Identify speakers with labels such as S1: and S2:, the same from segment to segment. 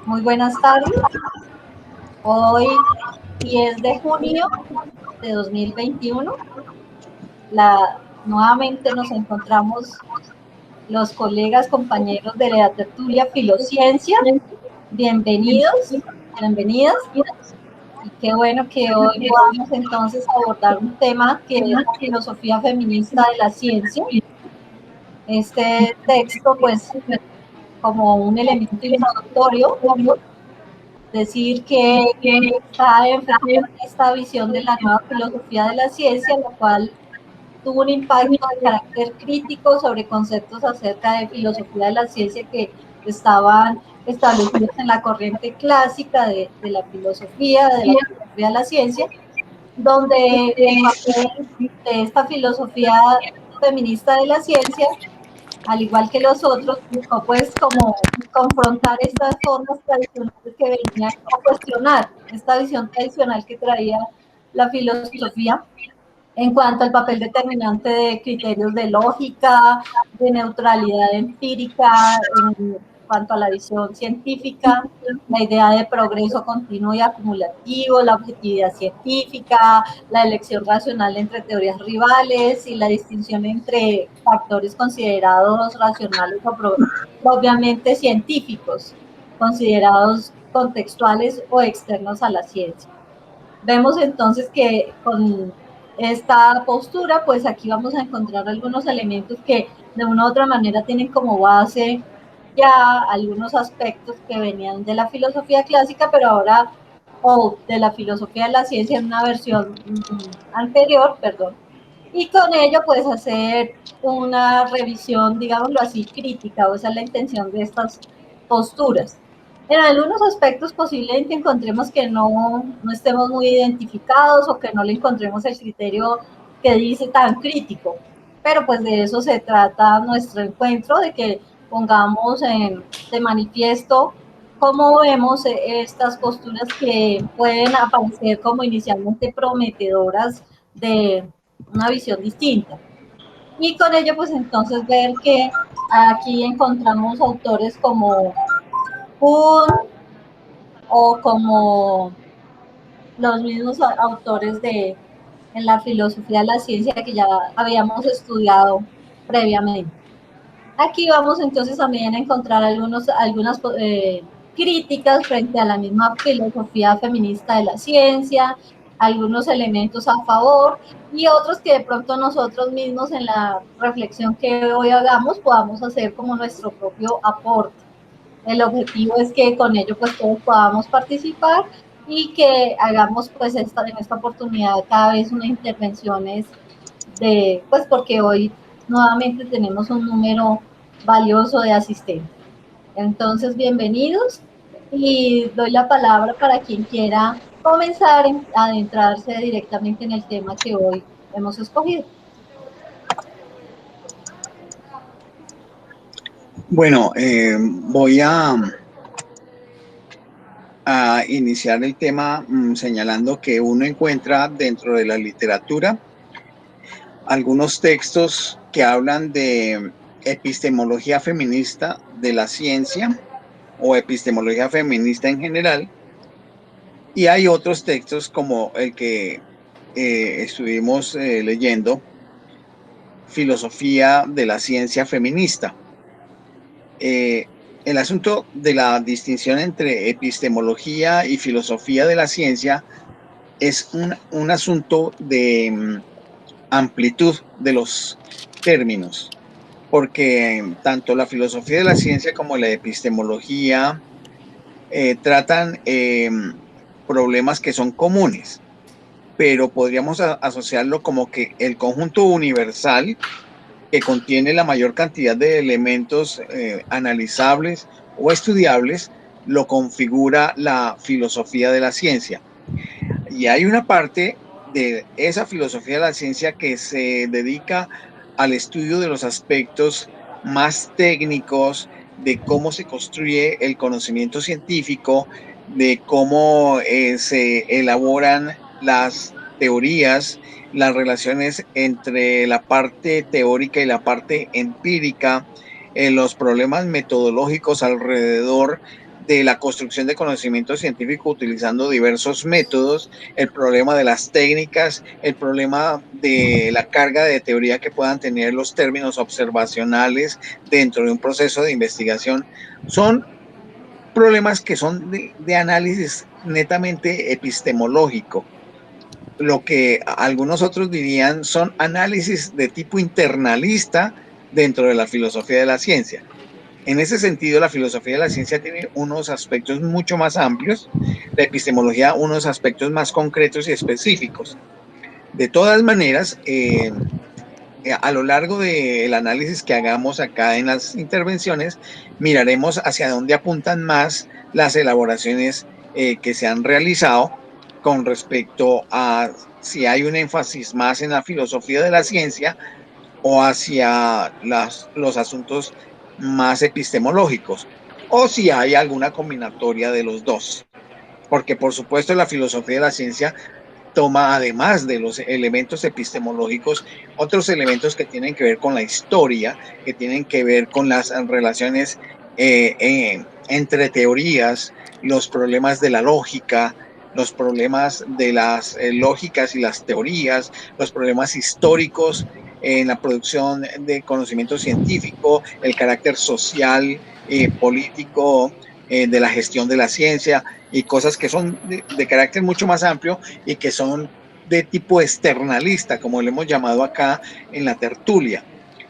S1: Muy buenas tardes. Hoy, 10 de junio de 2021, nuevamente nos encontramos los colegas, compañeros de la tertulia Filociencia. Bienvenidos, bienvenidas. Y qué bueno que hoy podamos entonces abordar un tema que es la filosofía feminista de la ciencia. Este texto, pues, como un elemento introductorio, decir que está enfocado en esta visión de la nueva filosofía de la ciencia, la cual tuvo un impacto de carácter crítico sobre conceptos acerca de filosofía de la ciencia que estaban establecidos en la corriente clásica de la filosofía de la ciencia, donde el papel de esta filosofía feminista de la ciencia, al igual que los otros, buscó pues como confrontar estas formas tradicionales que venían, o cuestionar esta visión tradicional que traía la filosofía en cuanto al papel determinante de criterios de lógica, de neutralidad empírica, en cuanto a la visión científica, la idea de progreso continuo y acumulativo, la objetividad científica, la elección racional entre teorías rivales y la distinción entre factores considerados racionales o propiamente científicos, considerados contextuales o externos a la ciencia. Vemos entonces que con esta postura, pues aquí vamos a encontrar algunos elementos que de una u otra manera tienen como base ya algunos aspectos que venían de la filosofía clásica, pero ahora, o de la filosofía de la ciencia en una versión anterior, perdón, y con ello pues hacer una revisión, digámoslo así, crítica, o esa es la intención de estas posturas. En algunos aspectos posiblemente encontremos que no estemos muy identificados o que no le encontremos el criterio que dice tan crítico, pero pues de eso se trata nuestro encuentro, de que pongamos de manifiesto cómo vemos estas posturas que pueden aparecer como inicialmente prometedoras de una visión distinta. Y con ello, pues entonces ver que aquí encontramos autores como Kuhn o como los mismos autores en la filosofía de la ciencia que ya habíamos estudiado previamente. Aquí vamos entonces también a encontrar algunas críticas frente a la misma filosofía feminista de la ciencia, algunos elementos a favor y otros que de pronto nosotros mismos en la reflexión que hoy hagamos podamos hacer como nuestro propio aporte. El objetivo es que con ello pues todos podamos participar y que hagamos pues en esta oportunidad cada vez unas intervenciones pues porque hoy nuevamente tenemos un número valioso de asistentes. Entonces, bienvenidos y doy la palabra para quien quiera comenzar a adentrarse directamente en el tema que hoy hemos escogido.
S2: Bueno, voy a iniciar el tema señalando que uno encuentra dentro de la literatura algunos textos que hablan de epistemología feminista de la ciencia o epistemología feminista en general, y hay otros textos como el que estuvimos leyendo, filosofía de la ciencia feminista. El asunto de la distinción entre epistemología y filosofía de la ciencia es un asunto de amplitud de los términos, porque tanto la filosofía de la ciencia como la epistemología tratan problemas que son comunes, pero podríamos asociarlo como que el conjunto universal que contiene la mayor cantidad de elementos analizables o estudiables, lo configura la filosofía de la ciencia. Y hay una parte de esa filosofía de la ciencia que se dedica al estudio de los aspectos más técnicos, de cómo se construye el conocimiento científico, de cómo se elaboran las teorías, las relaciones entre la parte teórica y la parte empírica, los problemas metodológicos alrededor de la construcción de conocimiento científico utilizando diversos métodos, el problema de las técnicas, el problema de la carga de teoría que puedan tener los términos observacionales dentro de un proceso de investigación, son problemas que son de análisis netamente epistemológico. Lo que algunos otros dirían son análisis de tipo internalista dentro de la filosofía de la ciencia. En ese sentido, la filosofía de la ciencia tiene unos aspectos mucho más amplios, la epistemología unos aspectos más concretos y específicos. De todas maneras, a lo largo del análisis que hagamos acá en las intervenciones, miraremos hacia dónde apuntan más las elaboraciones que se han realizado con respecto a si hay un énfasis más en la filosofía de la ciencia o hacia los asuntos más epistemológicos, o si hay alguna combinatoria de los dos. Porque por supuesto la filosofía de la ciencia toma, además de los elementos epistemológicos, otros elementos que tienen que ver con la historia, que tienen que ver con las relaciones entre teorías, los problemas de la lógica, los problemas de las lógicas y las teorías, los problemas históricos en la producción de conocimiento científico, el carácter social, político, de la gestión de la ciencia y cosas que son de carácter mucho más amplio y que son de tipo externalista, como le hemos llamado acá en la tertulia.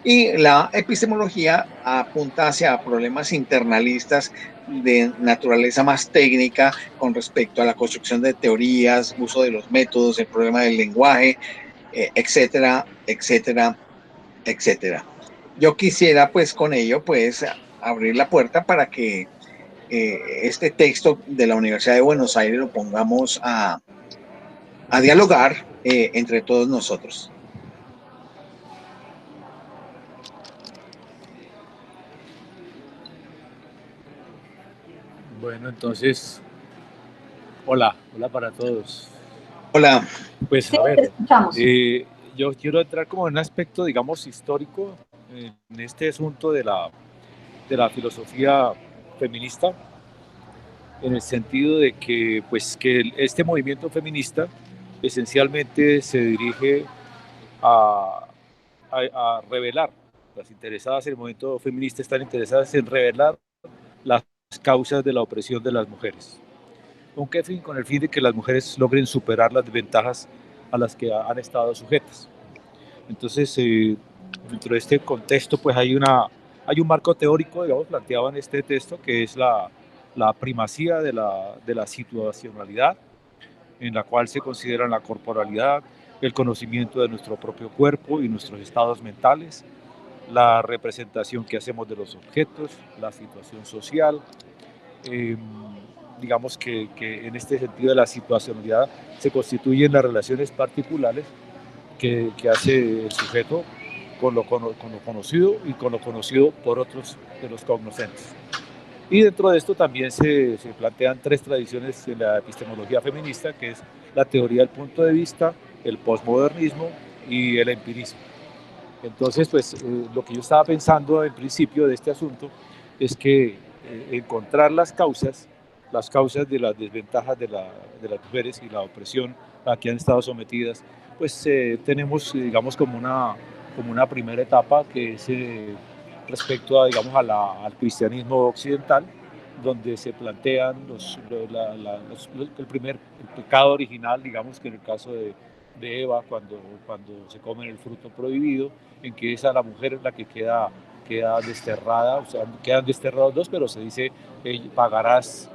S2: Y la epistemología apunta hacia problemas internalistas de naturaleza más técnica con respecto a la construcción de teorías, uso de los métodos, el problema del lenguaje, etcétera, etcétera, etcétera. Yo quisiera pues con ello pues abrir la puerta para que este texto de la Universidad de Buenos Aires lo pongamos a dialogar entre todos nosotros.
S3: Bueno, entonces, hola, hola para todos.
S2: Hola.
S3: Pues
S1: sí,
S3: a ver,
S1: te escuchamos.
S3: yo quiero entrar como en un aspecto, digamos, histórico en este asunto de la filosofía feminista, en el sentido de que, pues, que este movimiento feminista esencialmente se dirige a, a revelar, las interesadas en el movimiento feminista están interesadas en revelar las causas de la opresión de las mujeres. ¿Con qué fin? Con el fin de que las mujeres logren superar las desventajas a las que han estado sujetas. Entonces, dentro de este contexto, pues hay un marco teórico, digamos, planteado en este texto, que es la primacía de la situacionalidad, en la cual se consideran la corporalidad, el conocimiento de nuestro propio cuerpo y nuestros estados mentales, la representación que hacemos de los objetos, la situación social, digamos que en este sentido de la situacionalidad se constituyen las relaciones particulares que hace el sujeto con lo conocido y con lo conocido por otros de los cognoscentes. Y dentro de esto también se plantean tres tradiciones en la epistemología feminista, que es la teoría del punto de vista, el posmodernismo y el empirismo. Entonces, pues lo que yo estaba pensando en principio de este asunto es que encontrar las causas de las desventajas de las mujeres y la opresión a que han estado sometidas, pues tenemos, digamos, como una primera etapa que es respecto a, digamos, al cristianismo occidental, donde se plantean el pecado original, digamos que en el caso de Eva, cuando se comen el fruto prohibido, en que es a la mujer la que queda desterrada, o sea, quedan desterrados dos, pero se dice, quedarás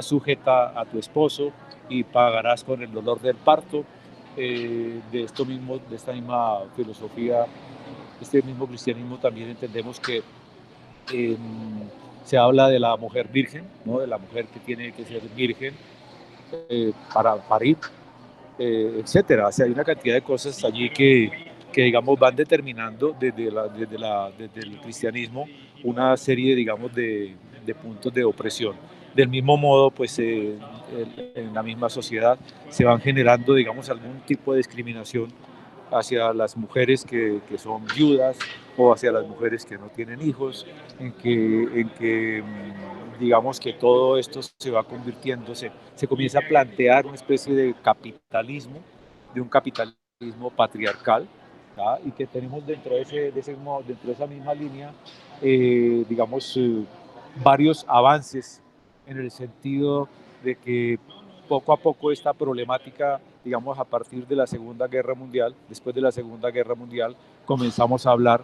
S3: sujeta a tu esposo y pagarás con el dolor del parto. De esta misma filosofía, este mismo cristianismo, también entendemos que se habla de la mujer virgen, ¿no? De la mujer que tiene que ser virgen para parir, etcétera. O sea, hay una cantidad de cosas allí que digamos, van determinando desde el cristianismo una serie, digamos, de puntos de opresión. Del mismo modo, pues en la misma sociedad se van generando, digamos, algún tipo de discriminación hacia las mujeres que son viudas o hacia las mujeres que no tienen hijos, en que digamos que todo esto se va convirtiendo, se comienza a plantear una especie de capitalismo, de un capitalismo patriarcal, ¿tá? Y que tenemos dentro de esa misma línea, digamos, varios avances en el sentido de que poco a poco esta problemática, digamos, a partir de la Segunda Guerra Mundial, después de la Segunda Guerra Mundial, comenzamos a hablar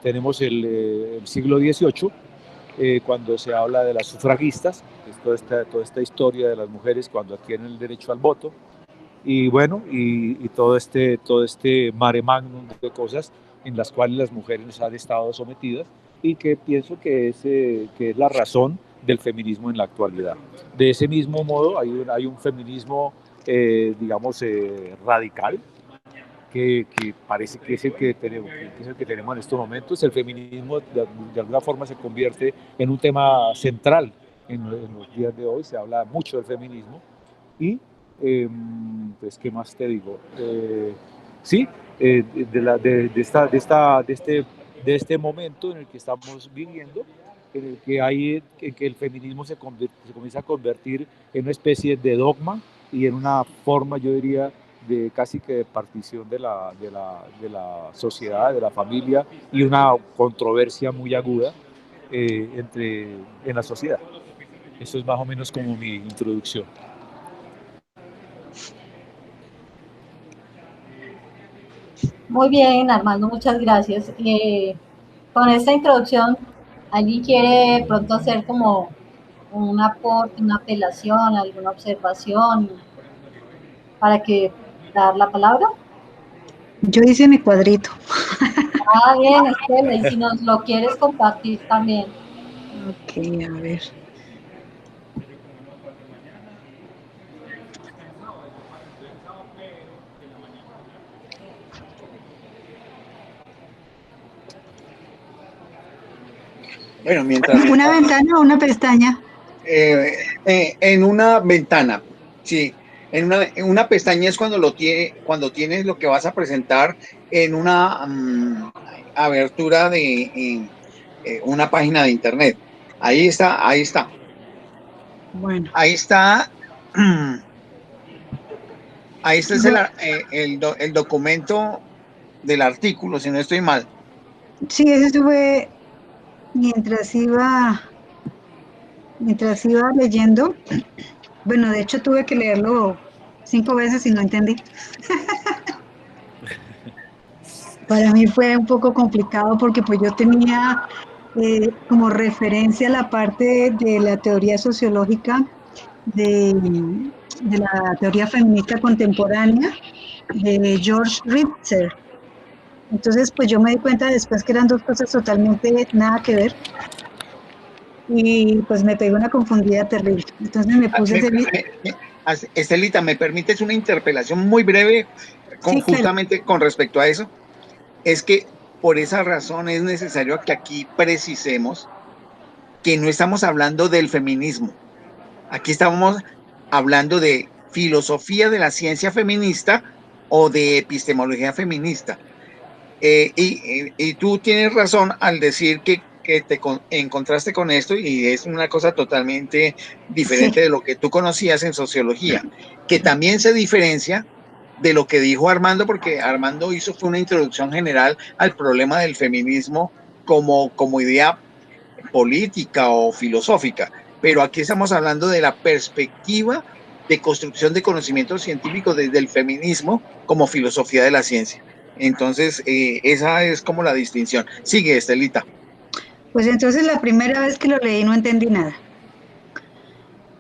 S3: tenemos el siglo XVIII, cuando se habla de las sufragistas, que es toda esta historia de las mujeres cuando adquieren el derecho al voto, y bueno, y todo este mare magnum de cosas en las cuales las mujeres han estado sometidas y que pienso que es la razón del feminismo en la actualidad. De ese mismo modo hay un feminismo, digamos, radical, que parece que es el que tenemos en estos momentos. El feminismo de alguna forma se convierte en un tema central en los días de hoy, se habla mucho del feminismo y pues, ¿qué más te digo? Sí, de este momento en el que estamos viviendo, en que el feminismo se comienza a convertir en una especie de dogma y en una forma, yo diría, de casi que de partición de la sociedad, de la familia, y una controversia muy aguda en la sociedad. Eso es más o menos como mi introducción.
S1: Muy bien, Armando, muchas gracias. Con esta introducción, ¿alguien quiere de pronto hacer como un aporte, una apelación, alguna observación para que dar la palabra?
S4: Yo hice mi cuadrito.
S1: Ah, bien, Estela, y si nos lo quieres compartir también.
S4: Ok, a ver.
S2: Bueno, mientras...
S4: ¿Una ventana o una pestaña?
S2: En una ventana, sí. En una pestaña es cuando tienes lo que vas a presentar en una abertura de una página de internet. Ahí está, ahí está.
S4: Bueno.
S2: Ahí está. Ahí está el documento del artículo, si no estoy mal.
S4: Sí, eso fue mientras iba leyendo. Bueno, de hecho tuve que leerlo 5 veces y no entendí. Para mí fue un poco complicado porque pues yo tenía como referencia la parte de la teoría sociológica de la teoría feminista contemporánea de George Ritzer. Entonces, pues yo me di cuenta después que eran dos cosas totalmente nada que ver. Y pues me pegué una confundida terrible. Entonces me puse
S2: Estelita, ¿me permites una interpelación muy breve
S4: sí, claro.
S2: justamente con respecto a eso? Es que por esa razón es necesario que aquí precisemos que no estamos hablando del feminismo. Aquí estamos hablando de filosofía de la ciencia feminista o de epistemología feminista. Y tú tienes razón al decir que te encontraste con esto y es una cosa totalmente diferente
S4: Sí.
S2: de lo que tú conocías en sociología, que también se diferencia de lo que dijo Armando, porque Armando fue una introducción general al problema del feminismo como idea política o filosófica, pero aquí estamos hablando de la perspectiva de construcción de conocimiento científico desde el feminismo como filosofía de la ciencia. Entonces, esa es como la distinción. Sigue, Estelita.
S4: Pues entonces la primera vez que lo leí no entendí nada.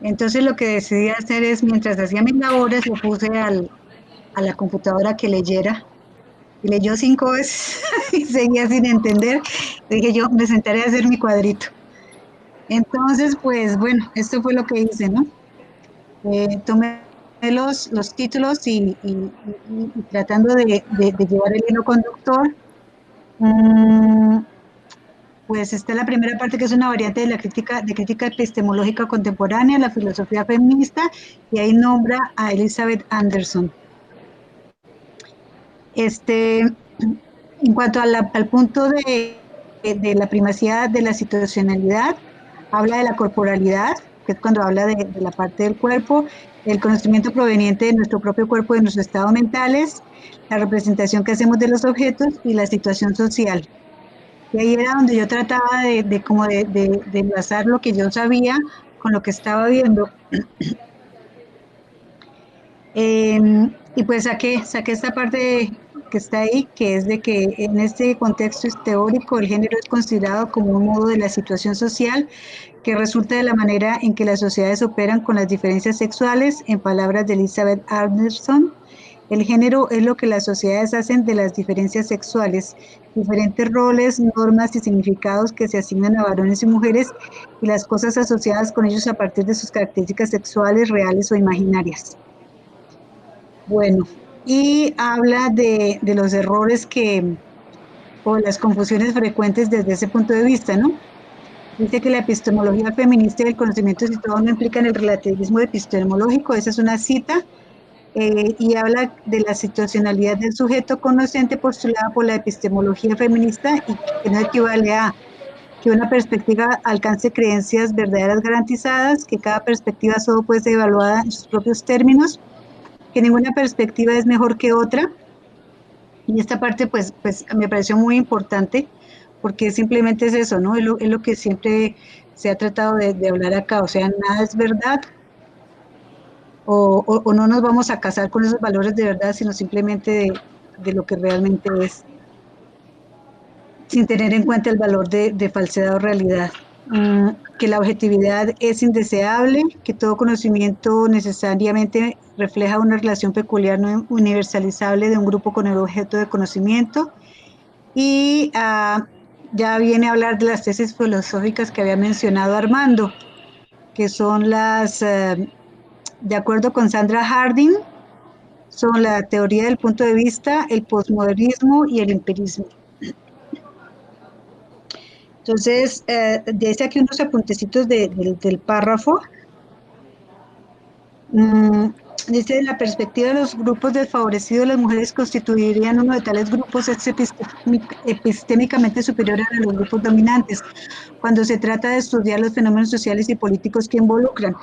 S4: Entonces lo que decidí hacer es, mientras hacía mis labores, le puse a la computadora que leyera. Y leyó 5 veces y seguía sin entender. Dije yo, me sentaré a hacer mi cuadrito. Entonces, pues bueno, esto fue lo que hice, ¿no? Tomé los títulos y tratando de llevar el hilo conductor, pues está la primera parte, que es una variante de la crítica epistemológica contemporánea, la filosofía feminista, y ahí nombra a Elizabeth Anderson. En cuanto al punto de de la primacía de la situacionalidad, habla de la corporalidad, que es cuando habla de la parte del cuerpo, el conocimiento proveniente de nuestro propio cuerpo, de nuestros estados mentales, la representación que hacemos de los objetos y la situación social. Y ahí era donde yo trataba de enlazar lo que yo sabía con lo que estaba viendo. Y pues saqué esta parte que está ahí, que es de que en este contexto teórico el género es considerado como un modo de la situación social que resulta de la manera en que las sociedades operan con las diferencias sexuales. En palabras de Elizabeth Anderson, el género es lo que las sociedades hacen de las diferencias sexuales, diferentes roles, normas y significados que se asignan a varones y mujeres y las cosas asociadas con ellos a partir de sus características sexuales, reales o imaginarias. Bueno, y habla de los errores o las confusiones frecuentes desde ese punto de vista, ¿no? Dice que la epistemología feminista y el conocimiento situado no implican el relativismo epistemológico, esa es una cita, y habla de la situacionalidad del sujeto conocente postulada por la epistemología feminista y que no equivale a que una perspectiva alcance creencias verdaderas garantizadas, que cada perspectiva solo puede ser evaluada en sus propios términos, que ninguna perspectiva es mejor que otra. Y esta parte pues me pareció muy importante porque simplemente es eso, ¿no? Es lo que siempre se ha tratado de hablar acá, o sea, nada es verdad o no nos vamos a casar con esos valores de verdad, sino simplemente de lo que realmente es, sin tener en cuenta el valor de falsedad o realidad. Que la objetividad es indeseable, que todo conocimiento necesariamente refleja una relación peculiar no universalizable de un grupo con el objeto de conocimiento. Y ya viene a hablar de las tesis filosóficas que había mencionado Armando, que son de acuerdo con Sandra Harding, son la teoría del punto de vista, el posmodernismo y el empirismo. Entonces, dice aquí unos apuntecitos del párrafo. Dice, la perspectiva de los grupos desfavorecidos, las mujeres constituirían uno de tales grupos epistémicamente superior a los grupos dominantes, cuando se trata de estudiar los fenómenos sociales y políticos que involucran.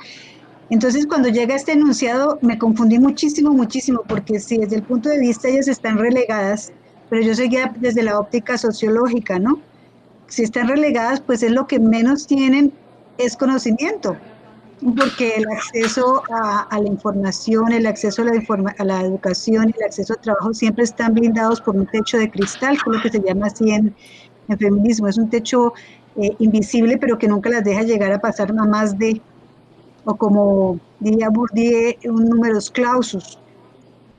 S4: Entonces, cuando llega este enunciado, me confundí muchísimo, muchísimo, porque si desde el punto de vista ellas están relegadas, pero yo seguía desde la óptica sociológica, ¿no? Si están relegadas, pues es lo que menos tienen es conocimiento, porque el acceso a la información, el acceso a la educación y el acceso al trabajo siempre están blindados por un techo de cristal, que es lo que se llama así en feminismo. Es un techo invisible, pero que nunca las deja llegar a pasar a más de, o como diría Bourdieu, un numerus clausus.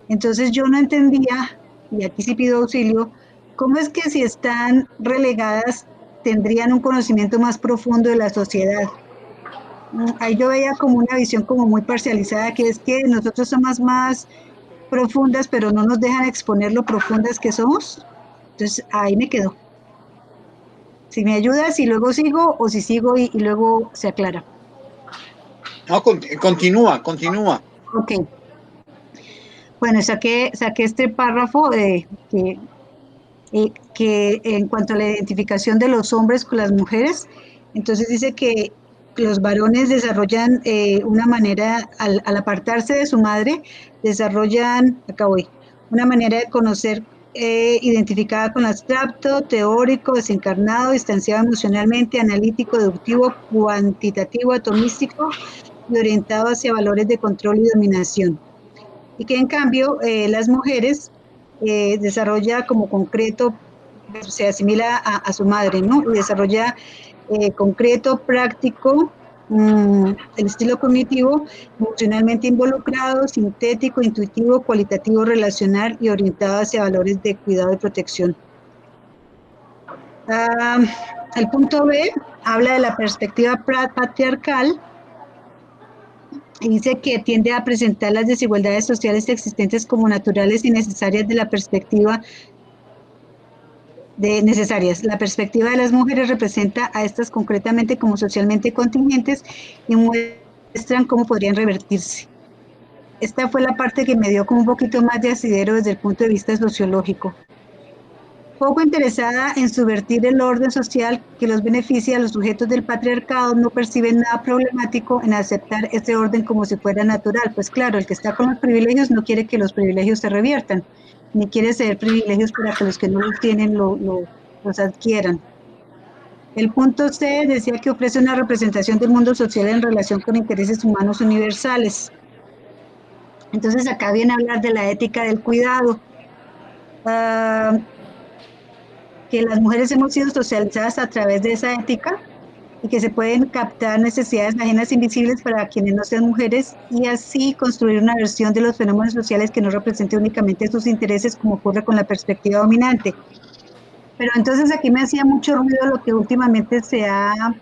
S4: Entonces yo no entendía, y aquí sí pido auxilio, cómo es que si están relegadas tendrían un conocimiento más profundo de la sociedad. Ahí yo veía como una visión como muy parcializada, que es que nosotros somos más profundas, pero no nos dejan exponer lo profundas que somos. Entonces ahí me quedo. Si me ayudas y luego sigo, o si sigo y luego se aclara.
S2: No, continúa.
S4: Ok. Bueno, saqué este párrafo que en cuanto a la identificación de los hombres con las mujeres, entonces dice que los varones desarrollan una manera, al apartarse de su madre, desarrollan, acá voy, una manera de conocer identificada con lo abstracto, teórico, desencarnado, distanciado emocionalmente, analítico, deductivo, cuantitativo, atomístico y orientado hacia valores de control y dominación. Y que en cambio las mujeres desarrolla como concreto, se asimila a su madre, ¿no? Y desarrolla concreto, práctico, el estilo cognitivo, emocionalmente involucrado, sintético, intuitivo, cualitativo, relacional y orientado hacia valores de cuidado y protección. El punto B habla de la perspectiva patriarcal y dice que tiende a presentar las desigualdades sociales existentes como naturales y necesarias de la perspectiva necesarias. La perspectiva de las mujeres representa a estas concretamente como socialmente contingentes y muestran cómo podrían revertirse. Esta fue la parte que me dio como un poquito más de asidero desde el punto de vista sociológico. Poco interesada en subvertir el orden social que los beneficia, a los sujetos del patriarcado no perciben nada problemático en aceptar ese orden como si fuera natural. Pues claro, el que está con los privilegios no quiere que los privilegios se reviertan, ni quiere ceder privilegios para que los que no los tienen los adquieran. El punto C decía que ofrece una representación del mundo social en relación con intereses humanos universales. Entonces acá viene a hablar de la ética del cuidado. Que las mujeres hemos sido socializadas a través de esa ética y que se pueden captar necesidades ajenas invisibles para quienes no sean mujeres y así construir una versión de los fenómenos sociales que no represente únicamente sus intereses como ocurre con la perspectiva dominante. Pero entonces aquí me hacía mucho ruido lo que últimamente se ha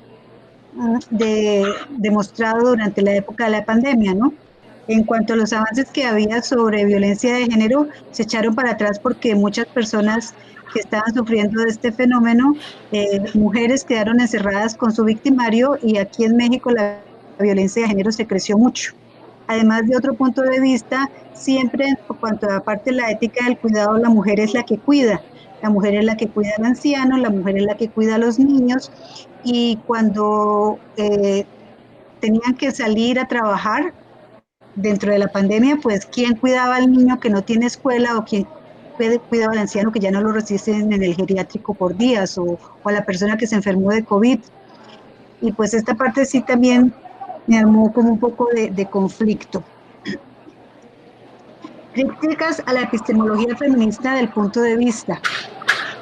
S4: demostrado durante la época de la pandemia, ¿no? En cuanto a los avances que había sobre violencia de género, se echaron para atrás porque muchas personas que estaban sufriendo de este fenómeno, mujeres quedaron encerradas con su victimario y aquí en México la violencia de género se creció mucho. Además de otro punto de vista, siempre en cuanto a parte de la ética del cuidado, la mujer es la que cuida. La mujer es la que cuida al anciano, la mujer es la que cuida a los niños y cuando tenían que salir a trabajar dentro de la pandemia, pues quién cuidaba al niño que no tiene escuela o quién cuidaba al anciano que ya no lo reciben en el geriátrico por días o a la persona que se enfermó de COVID. Y pues esta parte sí también me armó como un poco de conflicto. Críticas a la epistemología feminista del punto de vista.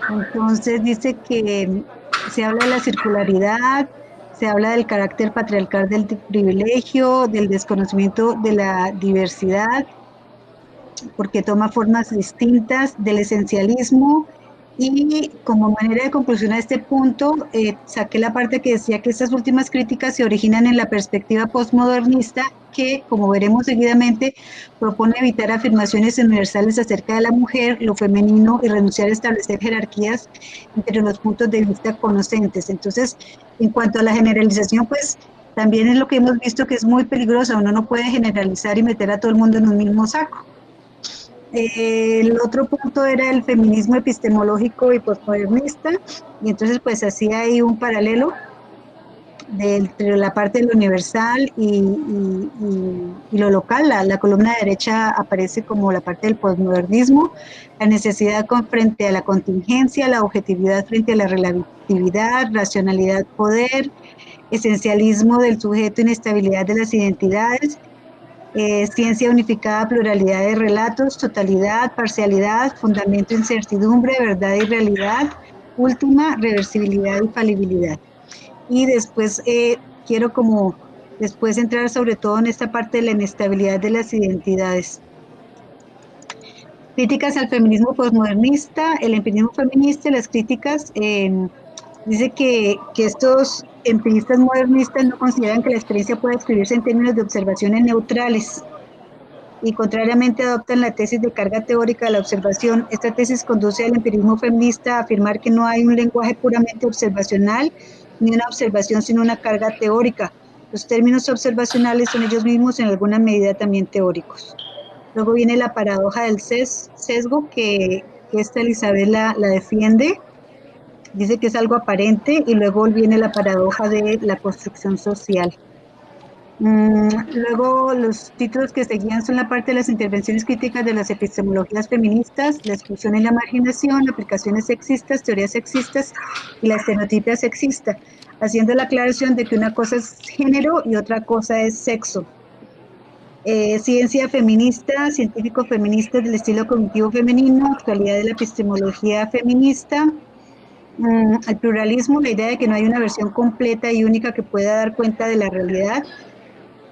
S4: Entonces dice que se habla de la circularidad, se habla del carácter patriarcal del privilegio, del desconocimiento de la diversidad, porque toma formas distintas, del esencialismo, y como manera de conclusión a este punto, saqué la parte que decía que estas últimas críticas se originan en la perspectiva postmodernista que, como veremos seguidamente, propone evitar afirmaciones universales acerca de la mujer, lo femenino y renunciar a establecer jerarquías entre los puntos de vista conocentes. Entonces, en cuanto a la generalización, pues también es lo que hemos visto que es muy peligrosa. Uno no puede generalizar y meter a todo el mundo en un mismo saco. El otro punto era el feminismo epistemológico y postmodernista, y entonces pues hacía ahí un paralelo entre la parte de lo universal y lo local. La columna derecha aparece como la parte del postmodernismo, la necesidad frente a la contingencia, la objetividad frente a la relatividad, racionalidad, poder, esencialismo del sujeto, inestabilidad de las identidades, ciencia unificada, pluralidad de relatos, totalidad, parcialidad, fundamento, incertidumbre, verdad y realidad, última, reversibilidad y falibilidad. Y después quiero como después entrar sobre todo en esta parte de la inestabilidad de las identidades. Críticas al feminismo postmodernista, el empirismo feminista, las críticas, dice que estos empiristas modernistas no consideran que la experiencia pueda escribirse en términos de observaciones neutrales y contrariamente adoptan la tesis de carga teórica de la observación. Esta tesis conduce al empirismo feminista a afirmar que no hay un lenguaje puramente observacional ni una observación sin una carga teórica. Los términos observacionales son ellos mismos en alguna medida también teóricos. Luego viene la paradoja del sesgo que esta Elizabeth la defiende. Dice que es algo aparente y luego viene la paradoja de la construcción social. Luego los títulos que seguían son la parte de las intervenciones críticas de las epistemologías feministas, la exclusión y la marginación, aplicaciones sexistas, teorías sexistas y la estereotipia sexista, haciendo la aclaración de que una cosa es género y otra cosa es sexo. Ciencia feminista, científico feminista del estilo cognitivo femenino, actualidad de la epistemología feminista, el pluralismo, la idea de que no hay una versión completa y única que pueda dar cuenta de la realidad,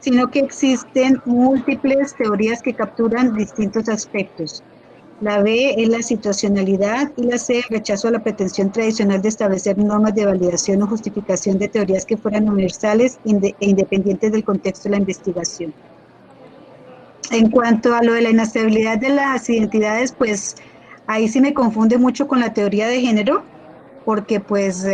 S4: sino que existen múltiples teorías que capturan distintos aspectos. La B es la situacionalidad y la C, rechazo a la pretensión tradicional de establecer normas de validación o justificación de teorías que fueran universales e independientes del contexto de la investigación. En cuanto a lo de la inestabilidad de las identidades, pues ahí sí me confunde mucho con la teoría de género, porque pues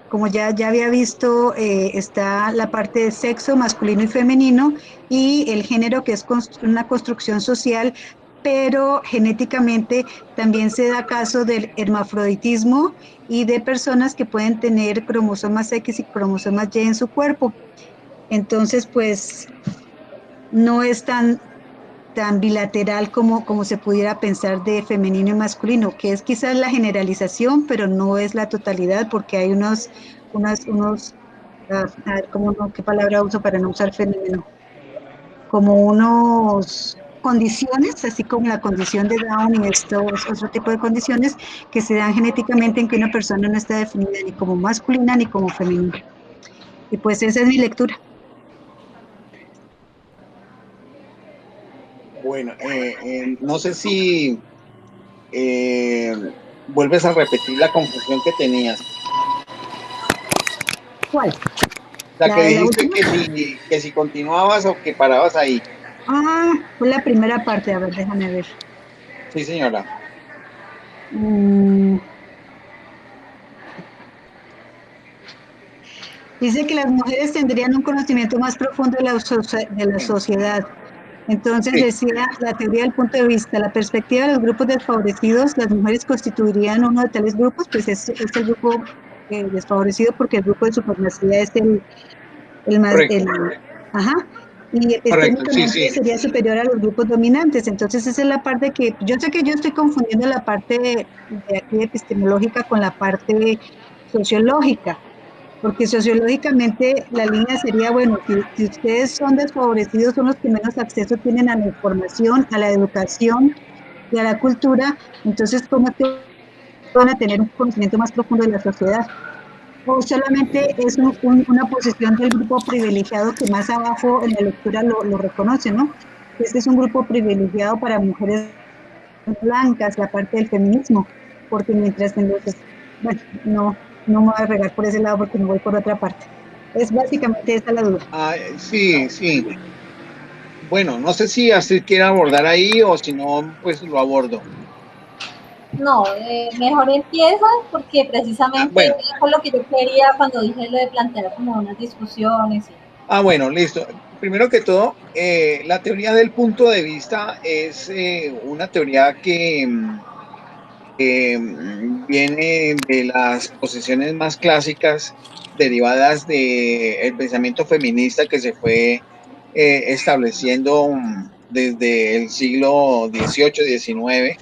S4: como ya había visto, está la parte de sexo masculino y femenino y el género que es una construcción social, pero genéticamente también se da caso del hermafroditismo y de personas que pueden tener cromosomas X y cromosomas Y en su cuerpo. Entonces, pues no es tan bilateral como se pudiera pensar de femenino y masculino, que es quizás la generalización, pero no es la totalidad, porque hay a ver, ¿qué palabra uso para no usar femenino? Como unos condiciones, así como la condición de Down y estos otro tipo de condiciones que se dan genéticamente en que una persona no está definida ni como masculina ni como femenina. Y pues esa es mi lectura.
S2: Bueno, no sé si eh, vuelves a repetir la confusión que tenías.
S4: ¿Cuál?
S2: O sea, que
S4: ¿La
S2: dijiste
S4: última?
S2: que si continuabas o que parabas ahí.
S4: Ah, fue la primera parte, a ver, déjame ver.
S2: Sí, señora.
S4: Mm, dice que las mujeres tendrían un conocimiento más profundo de de la sociedad. Entonces
S2: Sí,
S4: decía la teoría del punto de vista, la perspectiva de los grupos desfavorecidos, las mujeres constituirían uno de tales grupos, pues es el grupo desfavorecido porque el grupo de supremacía es el más,
S2: correcto,
S4: ajá, y
S2: correcto, sí,
S4: epistémicamente
S2: sí.
S4: sería superior a los grupos dominantes. Entonces esa es la parte que, yo sé que yo estoy confundiendo la parte de aquí epistemológica con la parte sociológica, porque sociológicamente la línea sería, bueno, si ustedes son desfavorecidos, son los que menos acceso tienen a la información, a la educación y a la cultura, entonces, ¿cómo es que van a tener un conocimiento más profundo de la sociedad? O solamente es una posición del grupo privilegiado que más abajo en la lectura lo reconoce, ¿no? Este es un grupo privilegiado para mujeres blancas, la parte del feminismo, porque mientras en los, bueno, no me voy a regar por ese lado porque me voy por otra parte. Es básicamente esa la duda.
S2: Ah, sí, sí. Bueno, no sé si Astrid quiere abordar ahí o si no, pues lo abordo.
S1: No, mejor empieza porque
S2: Ah,
S1: precisamente
S2: bueno,
S1: eso es lo que yo quería cuando dije lo de plantear como unas discusiones.
S2: bueno, listo. Primero que todo, la teoría del punto de vista es una teoría que viene de las posiciones más clásicas derivadas del pensamiento feminista que se fue estableciendo desde el siglo XVIII, XIX,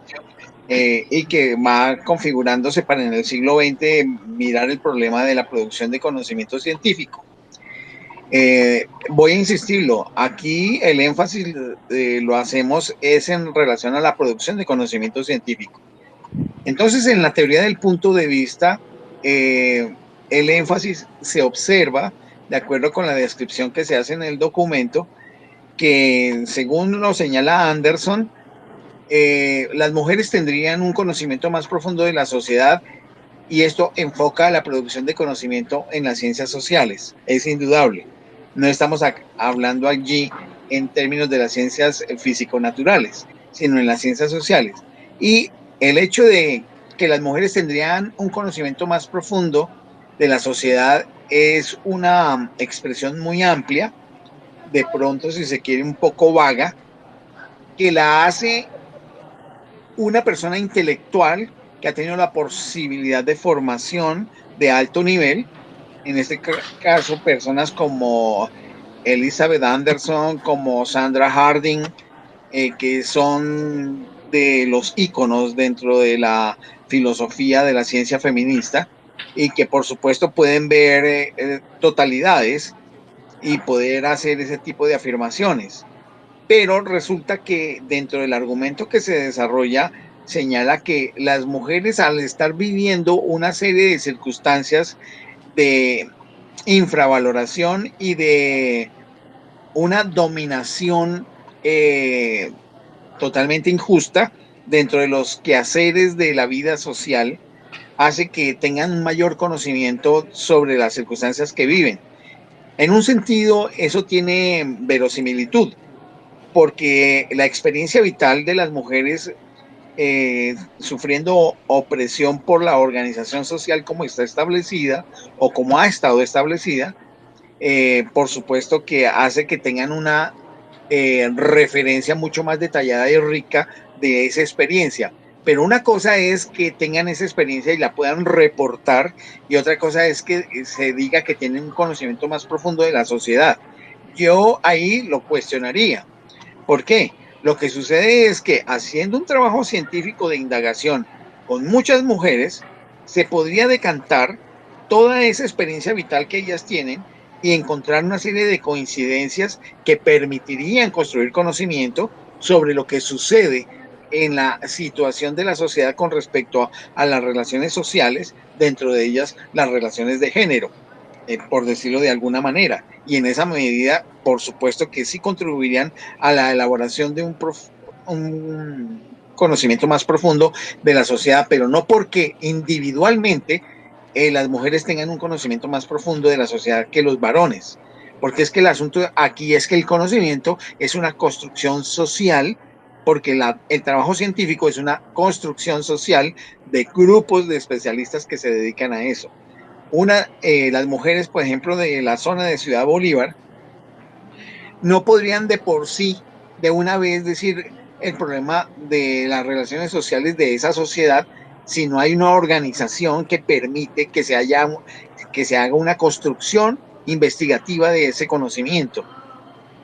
S2: y que va configurándose para en el siglo XX mirar el problema de la producción de conocimiento científico. Voy a insistirlo, aquí el énfasis lo hacemos es en relación a la producción de conocimiento científico. Entonces, en la teoría del punto de vista, el énfasis se observa, de acuerdo con la descripción que se hace en el documento, que según lo señala Anderson, las mujeres tendrían un conocimiento más profundo de la sociedad y esto enfoca la producción de conocimiento en las ciencias sociales. Es indudable. No estamos hablando allí en términos de las ciencias físico-naturales, sino en las ciencias sociales. Y el hecho de que las mujeres tendrían un conocimiento más profundo de la sociedad es una expresión muy amplia, de pronto, si se quiere, un poco vaga, que la hace una persona intelectual que ha tenido la posibilidad de formación de alto nivel, en este caso personas como Elizabeth Anderson, como Sandra Harding, que son de los íconos dentro de la filosofía de la ciencia feminista y que por supuesto pueden ver totalidades y poder hacer ese tipo de afirmaciones. Pero resulta que dentro del argumento que se desarrolla señala que las mujeres al estar viviendo una serie de circunstancias de infravaloración y de una dominación totalmente injusta dentro de los quehaceres de la vida social, hace que tengan un mayor conocimiento sobre las circunstancias que viven. En un sentido, eso tiene verosimilitud, porque la experiencia vital de las mujeres sufriendo opresión por la organización social como está establecida o como ha estado establecida, por supuesto que hace que tengan una referencia mucho más detallada y rica de esa experiencia. Pero una cosa es que tengan esa experiencia y la puedan reportar, y otra cosa es que se diga que tienen un conocimiento más profundo de la sociedad. Yo ahí lo cuestionaría. ¿Por qué? Lo que sucede es que haciendo un trabajo científico de indagación con muchas mujeres, se podría decantar toda esa experiencia vital que ellas tienen y encontrar una serie de coincidencias que permitirían construir conocimiento sobre lo que sucede en la situación de la sociedad con respecto a las relaciones sociales, dentro de ellas las relaciones de género, por decirlo de alguna manera. Y en esa medida, por supuesto que sí contribuirían a la elaboración de un conocimiento más profundo de la sociedad, pero no porque individualmente las mujeres tengan un conocimiento más profundo de la sociedad que los varones. Porque es que el asunto aquí es que el conocimiento es una construcción social, porque el trabajo científico es una construcción social de grupos de especialistas que se dedican a eso. Las mujeres, por ejemplo, de la zona de Ciudad Bolívar, no podrían de por sí, de una vez, decir el problema de las relaciones sociales de esa sociedad, si no hay una organización que permite que se haga una construcción investigativa de ese conocimiento,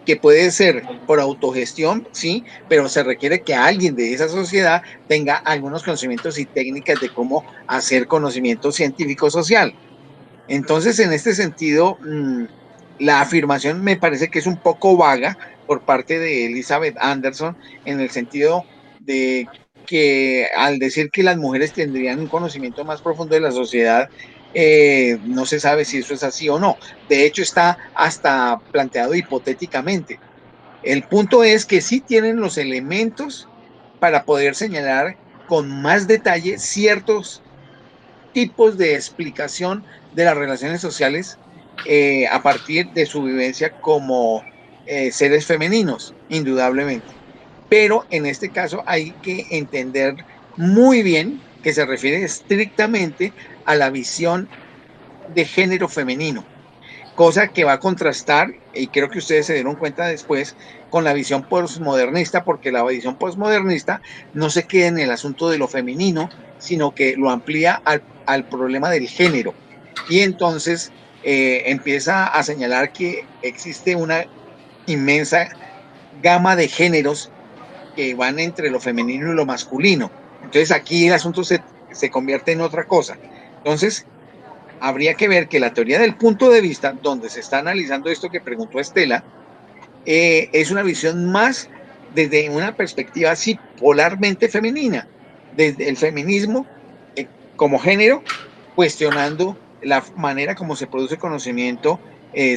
S2: que puede ser por autogestión, sí, pero se requiere que alguien de esa sociedad tenga algunos conocimientos y técnicas de cómo hacer conocimiento científico social. Entonces, en este sentido, la afirmación me parece que es un poco vaga por parte de Elizabeth Anderson, en el sentido de que al decir que las mujeres tendrían un conocimiento más profundo de la sociedad, no se sabe si eso es así o no. De hecho, está hasta planteado hipotéticamente. El punto es que sí tienen los elementos para poder señalar con más detalle ciertos tipos de explicación de las relaciones sociales, a partir de su vivencia como seres femeninos, indudablemente. Pero en este caso hay que entender muy bien que se refiere estrictamente a la visión de género femenino, cosa que va a contrastar, y creo que ustedes se dieron cuenta después, con la visión postmodernista, porque la visión postmodernista no se queda en el asunto de lo femenino, sino que lo amplía al problema del género. Y entonces empieza a señalar que existe una inmensa gama de géneros que van entre lo femenino y lo masculino. Entonces aquí el asunto se convierte en otra cosa. Entonces, habría que ver que la teoría del punto de vista, donde se está analizando esto que preguntó Estela, es una visión más desde una perspectiva así polarmente femenina, desde el feminismo como género, cuestionando la manera como se produce conocimiento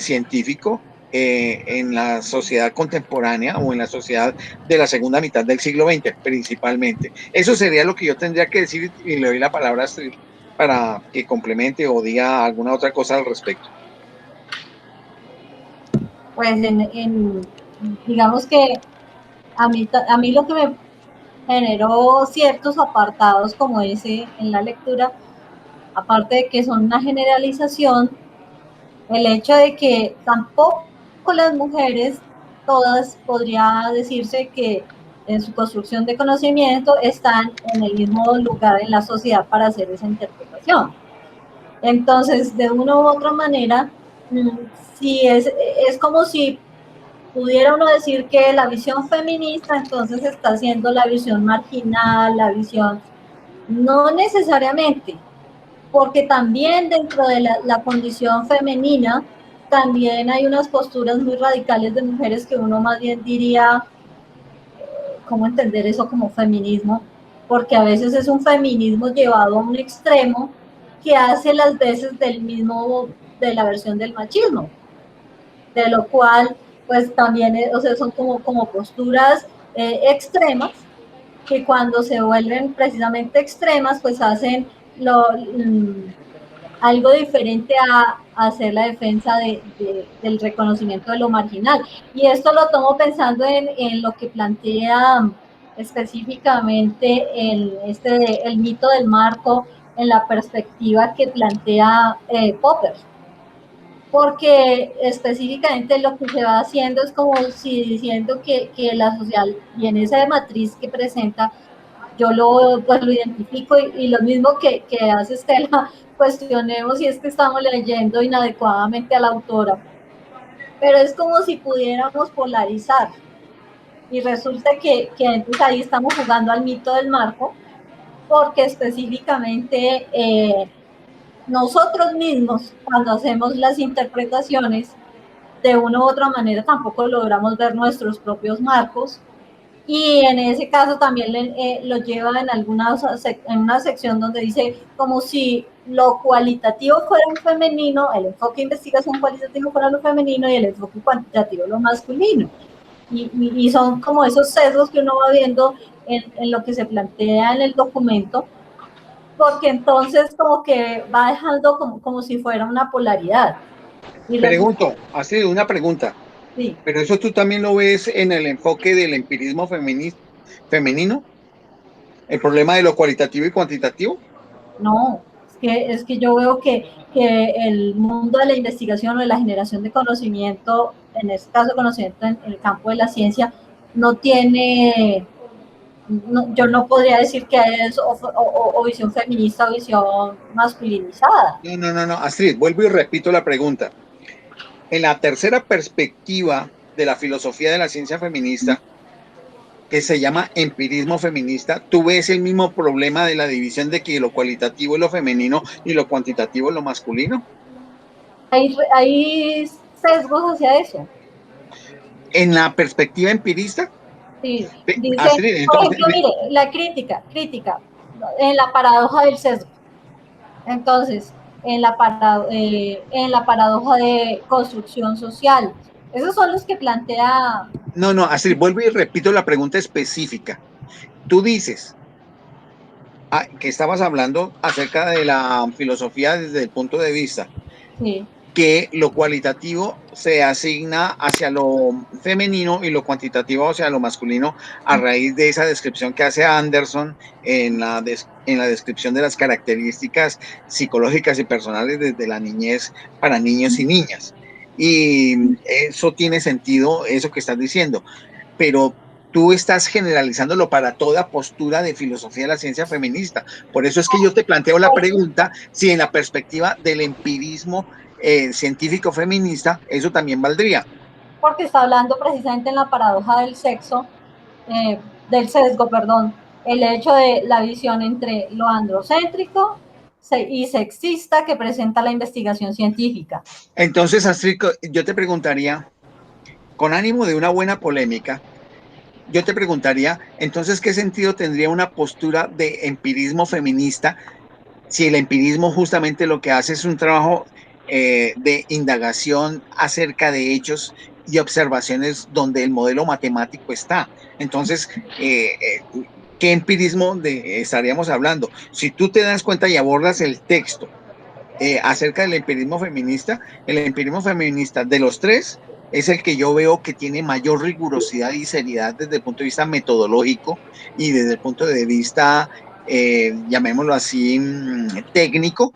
S2: científico en la sociedad contemporánea o en la sociedad de la segunda mitad del siglo XX, principalmente. Eso sería lo que yo tendría que decir, y le doy la palabra a Astrid para que complemente o diga alguna otra cosa al respecto.
S1: Pues digamos que a mí lo que me generó ciertos apartados como ese en la lectura, aparte de que son una generalización, el hecho de que tampoco las mujeres, todas podría decirse que en su construcción de conocimiento están en el mismo lugar en la sociedad para hacer esa interpretación. Entonces, de una u otra manera, si es como si pudiera uno decir que la visión feminista entonces está siendo la visión marginal, la visión, no necesariamente, porque también dentro de la condición femenina también hay unas posturas muy radicales de mujeres que uno más bien diría, ¿cómo entender eso como feminismo? Porque a veces es un feminismo llevado a un extremo que hace las veces de la versión del machismo, de lo cual pues también, o sea, son como posturas extremas, que cuando se vuelven precisamente extremas, pues hacen algo diferente a hacer la defensa del reconocimiento de lo marginal. Y esto lo tomo pensando en lo que plantea específicamente el mito del marco en la perspectiva que plantea Popper. porque específicamente lo que se va haciendo es como si diciendo que la social, y en esa matriz que presenta, yo pues lo identifico y lo mismo que hace Estela, cuestionemos si es que estamos leyendo inadecuadamente a la autora, pero es como si pudiéramos polarizar, y resulta que entonces ahí estamos jugando al mito del marco, porque específicamente nosotros mismos, cuando hacemos las interpretaciones, de una u otra manera tampoco logramos ver nuestros propios marcos, y en ese caso también lo lleva en una sección donde dice como si lo cualitativo fuera un femenino, el enfoque de investigación cualitativo fuera lo femenino y el enfoque cuantitativo lo masculino. Y son como esos sesgos que uno va viendo en lo que se plantea en el documento, porque entonces como que va dejando como si fuera una polaridad. Y
S2: Pregunto, así una pregunta,
S1: sí.
S2: pero eso tú también lo ves en el enfoque del empirismo femenino, el problema de lo cualitativo y cuantitativo.
S1: No, es que yo veo que el mundo de la investigación o de la generación de conocimiento, en este caso conocimiento en el campo de la ciencia, no tiene, yo no podría decir que es o visión feminista o visión masculinizada.
S2: No, Astrid, vuelvo y repito la pregunta. En la tercera perspectiva de la filosofía de la ciencia feminista, que se llama empirismo feminista, ¿tú ves el mismo problema de la división de que lo cualitativo es lo femenino y lo cuantitativo es lo masculino?
S1: Hay sesgos hacia eso.
S2: En la perspectiva empirista,
S1: Sí, dice,
S2: Astrid,
S1: por
S2: entonces,
S1: ejemplo, mire, la crítica, en la paradoja del sesgo. Entonces, en la paradoja de construcción social. Esos son los que plantea.
S2: no, Astrid, vuelvo y repito la pregunta específica. Tú dices que estabas hablando acerca de la filosofía desde el punto de vista
S1: Sí.
S2: que lo cualitativo se asigna hacia lo femenino y lo cuantitativo hacia lo masculino a raíz de esa descripción que hace Anderson en la descripción de las características psicológicas y personales desde la niñez para niños y niñas. Y eso tiene sentido, eso que estás diciendo, pero tú estás generalizándolo para toda postura de filosofía de la ciencia feminista. Por eso es que yo te planteo la pregunta si en la perspectiva del empirismo científico feminista eso también valdría.
S1: Porque está hablando precisamente en la paradoja del sexo, del sesgo, perdón, el hecho de la visión entre lo androcéntrico y sexista que presenta la investigación científica.
S2: Entonces, Astrid, yo te preguntaría, con ánimo de una buena polémica, yo te preguntaría, entonces, ¿qué sentido tendría una postura de empirismo feminista si el empirismo justamente lo que hace es un trabajo de indagación acerca de hechos y observaciones donde el modelo matemático está? Entonces, ¿qué empirismo estaríamos hablando? Si tú te das cuenta y abordas el texto acerca del empirismo feminista, el empirismo feminista de los tres es el que yo veo que tiene mayor rigurosidad y seriedad desde el punto de vista metodológico y desde el punto de vista, llamémoslo así, técnico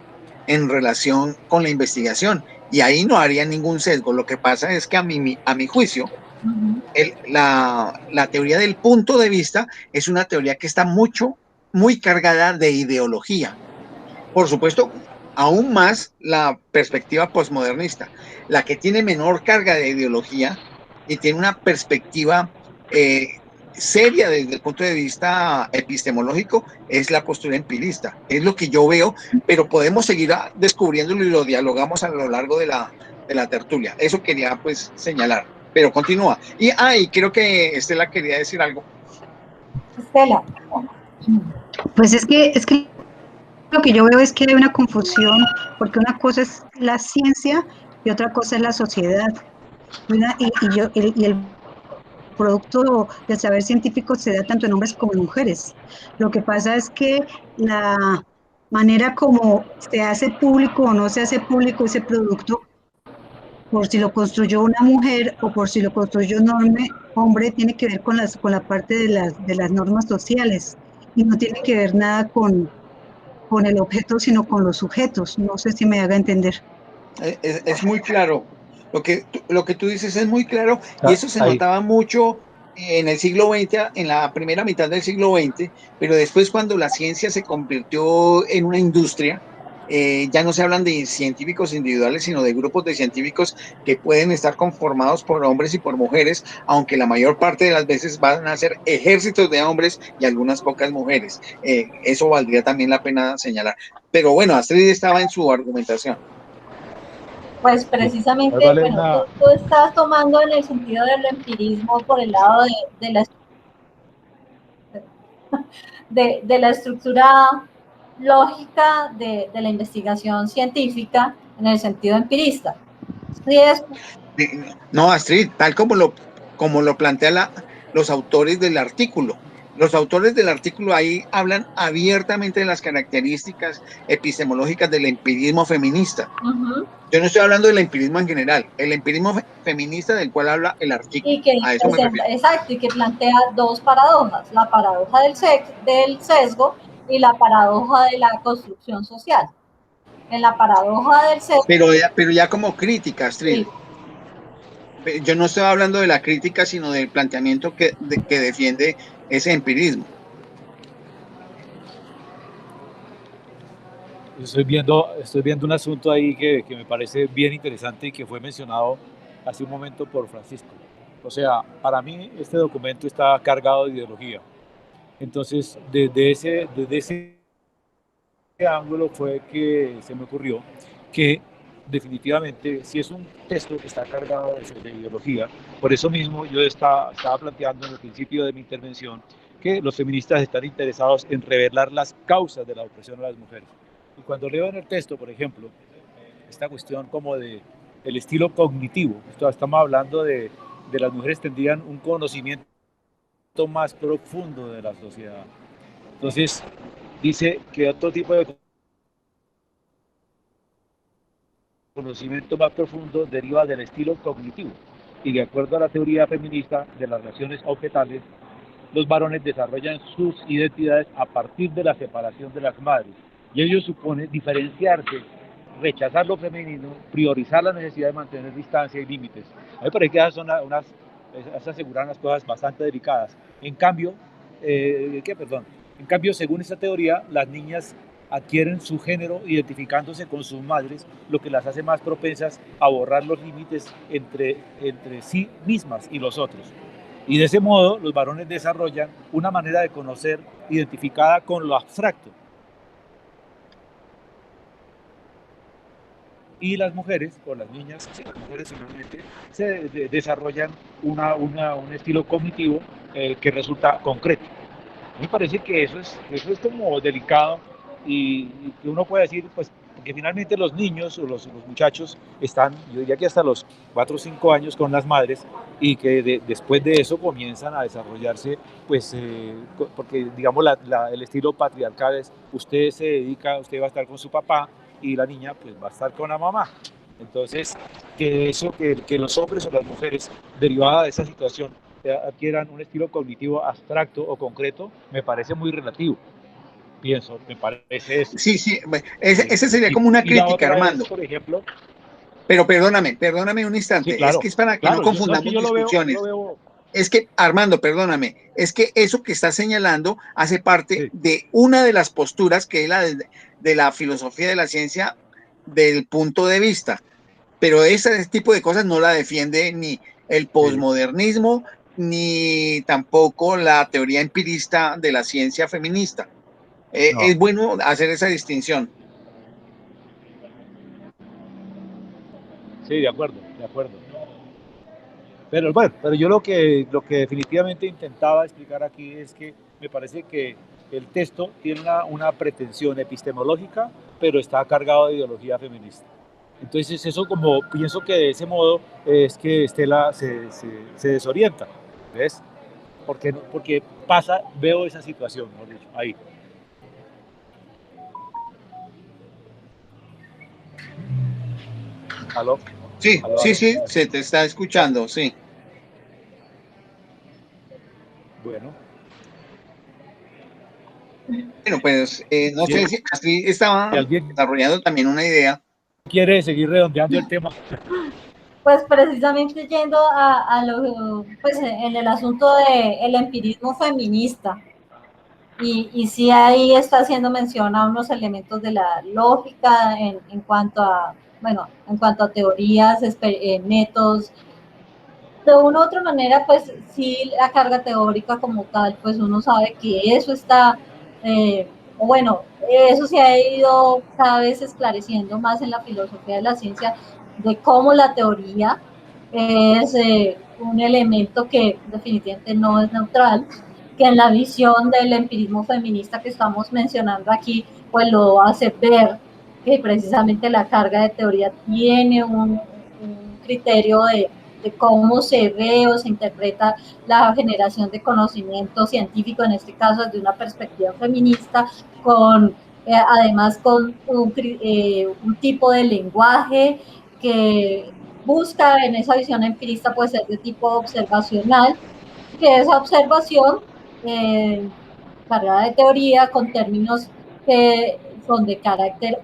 S2: en relación con la investigación. Y ahí no haría ningún sesgo. Lo que pasa es que a mi juicio, la teoría del punto de vista es una teoría que está muy cargada de ideología. Por supuesto, aún más la perspectiva postmodernista, la que tiene menor carga de ideología y tiene una perspectiva seria desde el punto de vista epistemológico, es la postura empirista. Es lo que yo veo, pero podemos seguir descubriéndolo y lo dialogamos a lo largo de la tertulia. Eso quería pues señalar, pero continúa. Y creo que Estela quería decir algo.
S1: Estela.
S4: Pues es que lo que yo veo es que hay una confusión, porque una cosa es la ciencia y otra cosa es la sociedad. Y el producto del saber científico se da tanto en hombres como en mujeres. Lo que pasa es que la manera como se hace público o no se hace público ese producto, por si lo construyó una mujer o por si lo construyó un hombre, tiene que ver con la parte de las normas sociales y no tiene que ver nada con el objeto, sino con los sujetos. No sé si me haga entender.
S2: Es muy claro. Lo que tú dices es muy claro y
S3: Ah,
S2: eso se
S3: ahí.
S2: notaba mucho en el siglo XX, en la primera mitad del siglo XX, pero después cuando la ciencia se convirtió en una industria, ya no se hablan de científicos individuales, sino de grupos de científicos que pueden estar conformados por hombres y por mujeres, aunque la mayor parte de las veces van a ser ejércitos de hombres y algunas pocas mujeres. Eso valdría también la pena señalar. Pero bueno, Astrid estaba en su argumentación.
S1: Pues
S3: Sí. Ahí
S1: precisamente,
S3: vale
S1: bueno,
S3: una,
S1: tú estás tomando en el sentido del empirismo por el lado de la estructura lógica de la investigación científica en el sentido empirista. Sí, es,
S2: No, Astrid, tal como lo plantean los autores del artículo. Los autores del artículo ahí hablan abiertamente de las características epistemológicas del empirismo feminista. Yo no estoy hablando del empirismo en general, el empirismo feminista del cual habla el
S1: y
S2: artículo.
S1: que
S2: A eso me
S1: presenta,
S2: refiero.
S1: exacto, y que plantea dos paradojas, la paradoja del sesgo y la paradoja de la construcción social. En la paradoja del sesgo,
S2: Pero ya como crítica, Astrid.
S1: sí,
S2: Yo no estoy hablando de la crítica, sino del planteamiento que defiende ese empirismo.
S3: estoy viendo un asunto ahí que me parece bien interesante y que fue mencionado hace un momento por Francisco. O sea, para mí este documento está cargado de ideología. Entonces, desde ese ángulo fue que se me ocurrió que definitivamente si es un texto que está cargado de ideología, por eso mismo yo estaba planteando en el principio de mi intervención que los feministas están interesados en revelar las causas de la opresión a las mujeres. Y cuando leo en el texto, por ejemplo, esta cuestión como de el estilo cognitivo, estamos hablando de las mujeres tendrían un conocimiento más profundo de la sociedad. Entonces, dice que otro tipo de conocimiento más profundo deriva del estilo cognitivo. Y de acuerdo a la teoría feminista de las relaciones objetales, los varones desarrollan sus identidades a partir de la separación de las madres. Y ello supone diferenciarse, rechazar lo femenino, priorizar la necesidad de mantener distancia y límites. A mí me parece que esas aseguran unas cosas bastante delicadas. En cambio, Perdón. En cambio, según esta teoría, las niñas adquieren su género identificándose con sus madres, lo que las hace más propensas a borrar los límites entre sí mismas y los otros. Y de ese modo, los varones desarrollan una manera de conocer identificada con lo abstracto. Y las mujeres, o las niñas, sí, las mujeres finalmente, desarrollan un estilo cognitivo que resulta concreto. A mí me parece que eso es como delicado y que uno puede decir, pues, porque finalmente los niños o los muchachos están, yo diría que hasta los 4 o 5 años con las madres y que después de eso comienzan a desarrollarse, pues, porque digamos el estilo patriarcal es usted va a estar con su papá y la niña pues va a estar con la mamá. Entonces, que los hombres o las mujeres, derivada de esa situación, adquieran un estilo cognitivo abstracto o concreto, me parece muy relativo. Me parece eso.
S2: Sí, sí, ese sería como una
S3: Y la
S2: crítica,
S3: otra es,
S2: Armando.
S3: por ejemplo,
S2: Pero perdóname un
S3: sí,
S2: instante, es
S3: claro,
S2: que es para que no
S3: claro, no es que
S2: confundamos
S3: yo lo
S2: discusiones.
S3: veo,
S2: Es que, Armando, perdóname, es que eso que estás señalando hace parte
S3: sí,
S2: de una de las posturas que es la de la filosofía de la ciencia del punto de vista, pero ese tipo de cosas no la defiende ni el
S3: sí,
S2: posmodernismo ni tampoco la teoría empirista de la ciencia feminista.
S3: no,
S2: Es bueno hacer esa distinción.
S3: sí, de acuerdo, de acuerdo. Pero bueno, pero yo lo que definitivamente intentaba explicar aquí es que me parece que el texto tiene una pretensión epistemológica, pero está cargado de ideología feminista. Entonces eso como pienso que de ese modo es que Estela se desorienta, ¿ves? Porque veo esa situación, mejor dicho, ahí. ¿Aló?
S2: Sí,
S3: ¿Aló,
S2: sí,
S3: aló?
S2: sí, se te está
S3: Ah,
S2: escuchando, sí.
S3: bueno,
S2: Bueno, pues no
S3: si,
S2: sé si Astrid estaba
S3: si alguien,
S2: desarrollando también una idea.
S3: quiere seguir redondeando el tema.
S1: Pues precisamente yendo a lo, pues en el asunto del empirismo feminista, y sí ahí está haciendo mención a unos elementos de la lógica en cuanto a, bueno, en cuanto a teorías, métodos. De una u otra manera, pues sí, la carga teórica como tal, pues uno sabe que eso está, bueno, eso se ha ido cada vez esclareciendo más en la filosofía de la ciencia, de cómo la teoría es un elemento que definitivamente no es neutral, que en la visión del empirismo feminista que estamos mencionando aquí, pues lo hace ver que precisamente la carga de teoría tiene un criterio de cómo se ve o se interpreta la generación de conocimiento científico, en este caso desde una perspectiva feminista, con además con un tipo de lenguaje que busca en esa visión empirista pues ser de tipo observacional, que esa observación cargada de teoría con términos que son de carácter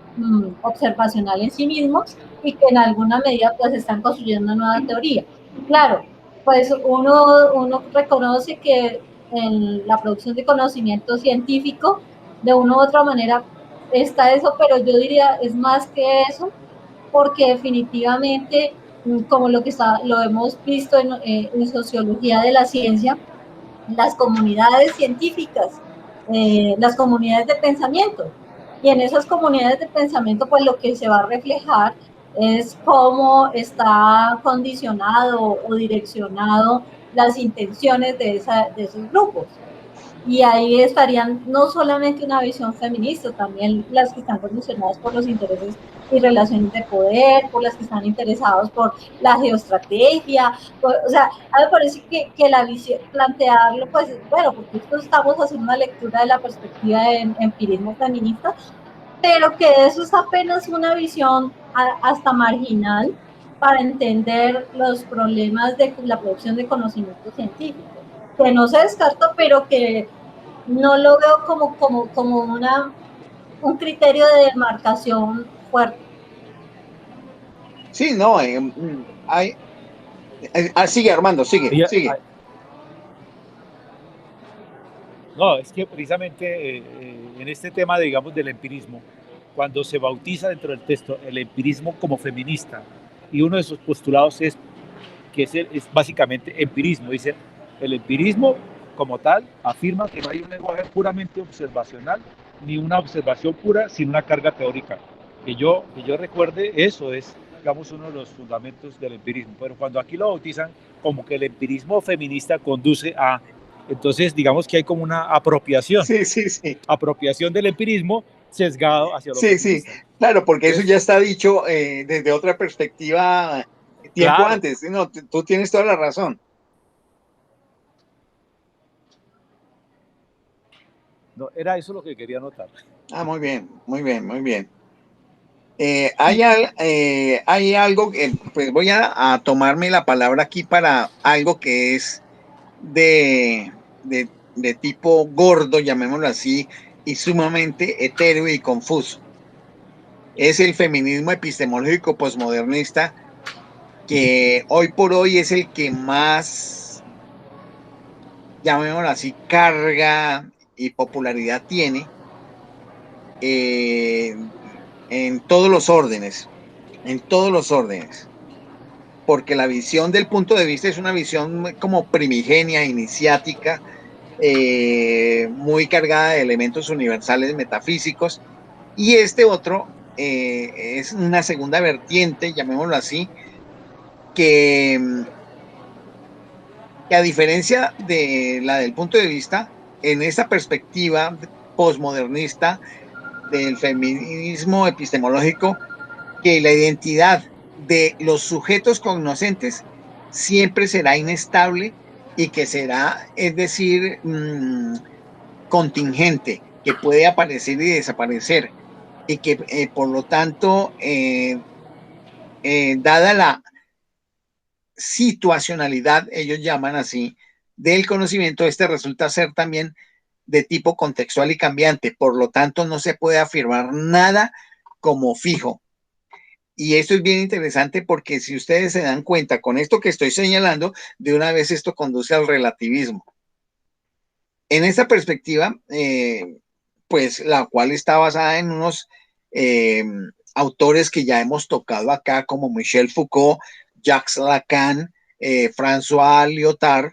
S1: observacional en sí mismos y que en alguna medida pues están construyendo una nueva teoría. Claro, pues uno reconoce que en la producción de conocimiento científico, de una u otra manera está eso, pero yo diría es más que eso, porque definitivamente, como lo hemos visto en sociología de la ciencia, las comunidades científicas, las comunidades de pensamiento. Y en esas comunidades de pensamiento, pues lo que se va a reflejar es cómo está condicionado o direccionado las intenciones de esos grupos. Y ahí estarían no solamente una visión feminista, también las que están condicionadas por los intereses y relaciones de poder, por las que están interesados por la geoestrategia, o sea, a mí me parece que la visión, plantearlo, pues, bueno, porque esto estamos haciendo una lectura de la perspectiva de empirismo feminista, pero que eso es apenas una visión hasta marginal para entender los problemas de la producción de conocimiento científico, que no se descarta, pero que no lo veo como un criterio de demarcación fuerte.
S2: Sí, no, sigue Armando, sigue,
S3: Ahí-
S2: sigue.
S3: ahí- No, es que precisamente en este tema, digamos, del empirismo, cuando se bautiza dentro del texto el empirismo como feminista, y uno de sus postulados es que es básicamente empirismo, dice, el empirismo como tal afirma que no hay un lenguaje puramente observacional, ni una observación pura sin una carga teórica. Que yo recuerde, eso es, digamos, uno de los fundamentos del empirismo, pero cuando aquí lo bautizan como que el empirismo feminista conduce a, entonces digamos que hay como una
S2: Sí, sí, sí.
S3: apropiación del empirismo sesgado hacia lo
S2: Sí, sí,
S3: feminista.
S2: claro, porque eso
S3: Entonces,
S2: ya está dicho desde otra perspectiva tiempo
S3: claro,
S2: antes. No, tú tienes toda la razón.
S3: no, era eso lo que quería notar.
S2: Ah, muy bien, muy bien, muy bien. Hay algo que, pues voy a tomarme la palabra aquí para algo que es de tipo gordo, llamémoslo así, y sumamente etéreo y confuso. Es el feminismo epistemológico posmodernista, que hoy por hoy es el que más, llamémoslo así, carga y popularidad tiene eh, en todos los órdenes, en todos los órdenes, porque la visión del punto de vista es una visión como primigenia, iniciática, muy cargada de elementos universales metafísicos, y este otro es una segunda vertiente, llamémoslo así, que, que a diferencia de la del punto de vista, en esta perspectiva posmodernista del feminismo epistemológico, que la identidad de los sujetos cognoscentes siempre será inestable y que será, es decir, contingente, que puede aparecer y desaparecer, y que por lo tanto, dada la situacionalidad, ellos llaman así, del conocimiento, este resulta ser también de tipo contextual y cambiante, por lo tanto no se puede afirmar nada como fijo. Y esto es bien interesante porque si ustedes se dan cuenta con esto que estoy señalando, de una vez esto conduce al relativismo. En esta perspectiva, pues la cual está basada en unos eh, autores que ya hemos tocado acá, como Michel Foucault, Jacques Lacan, François Lyotard,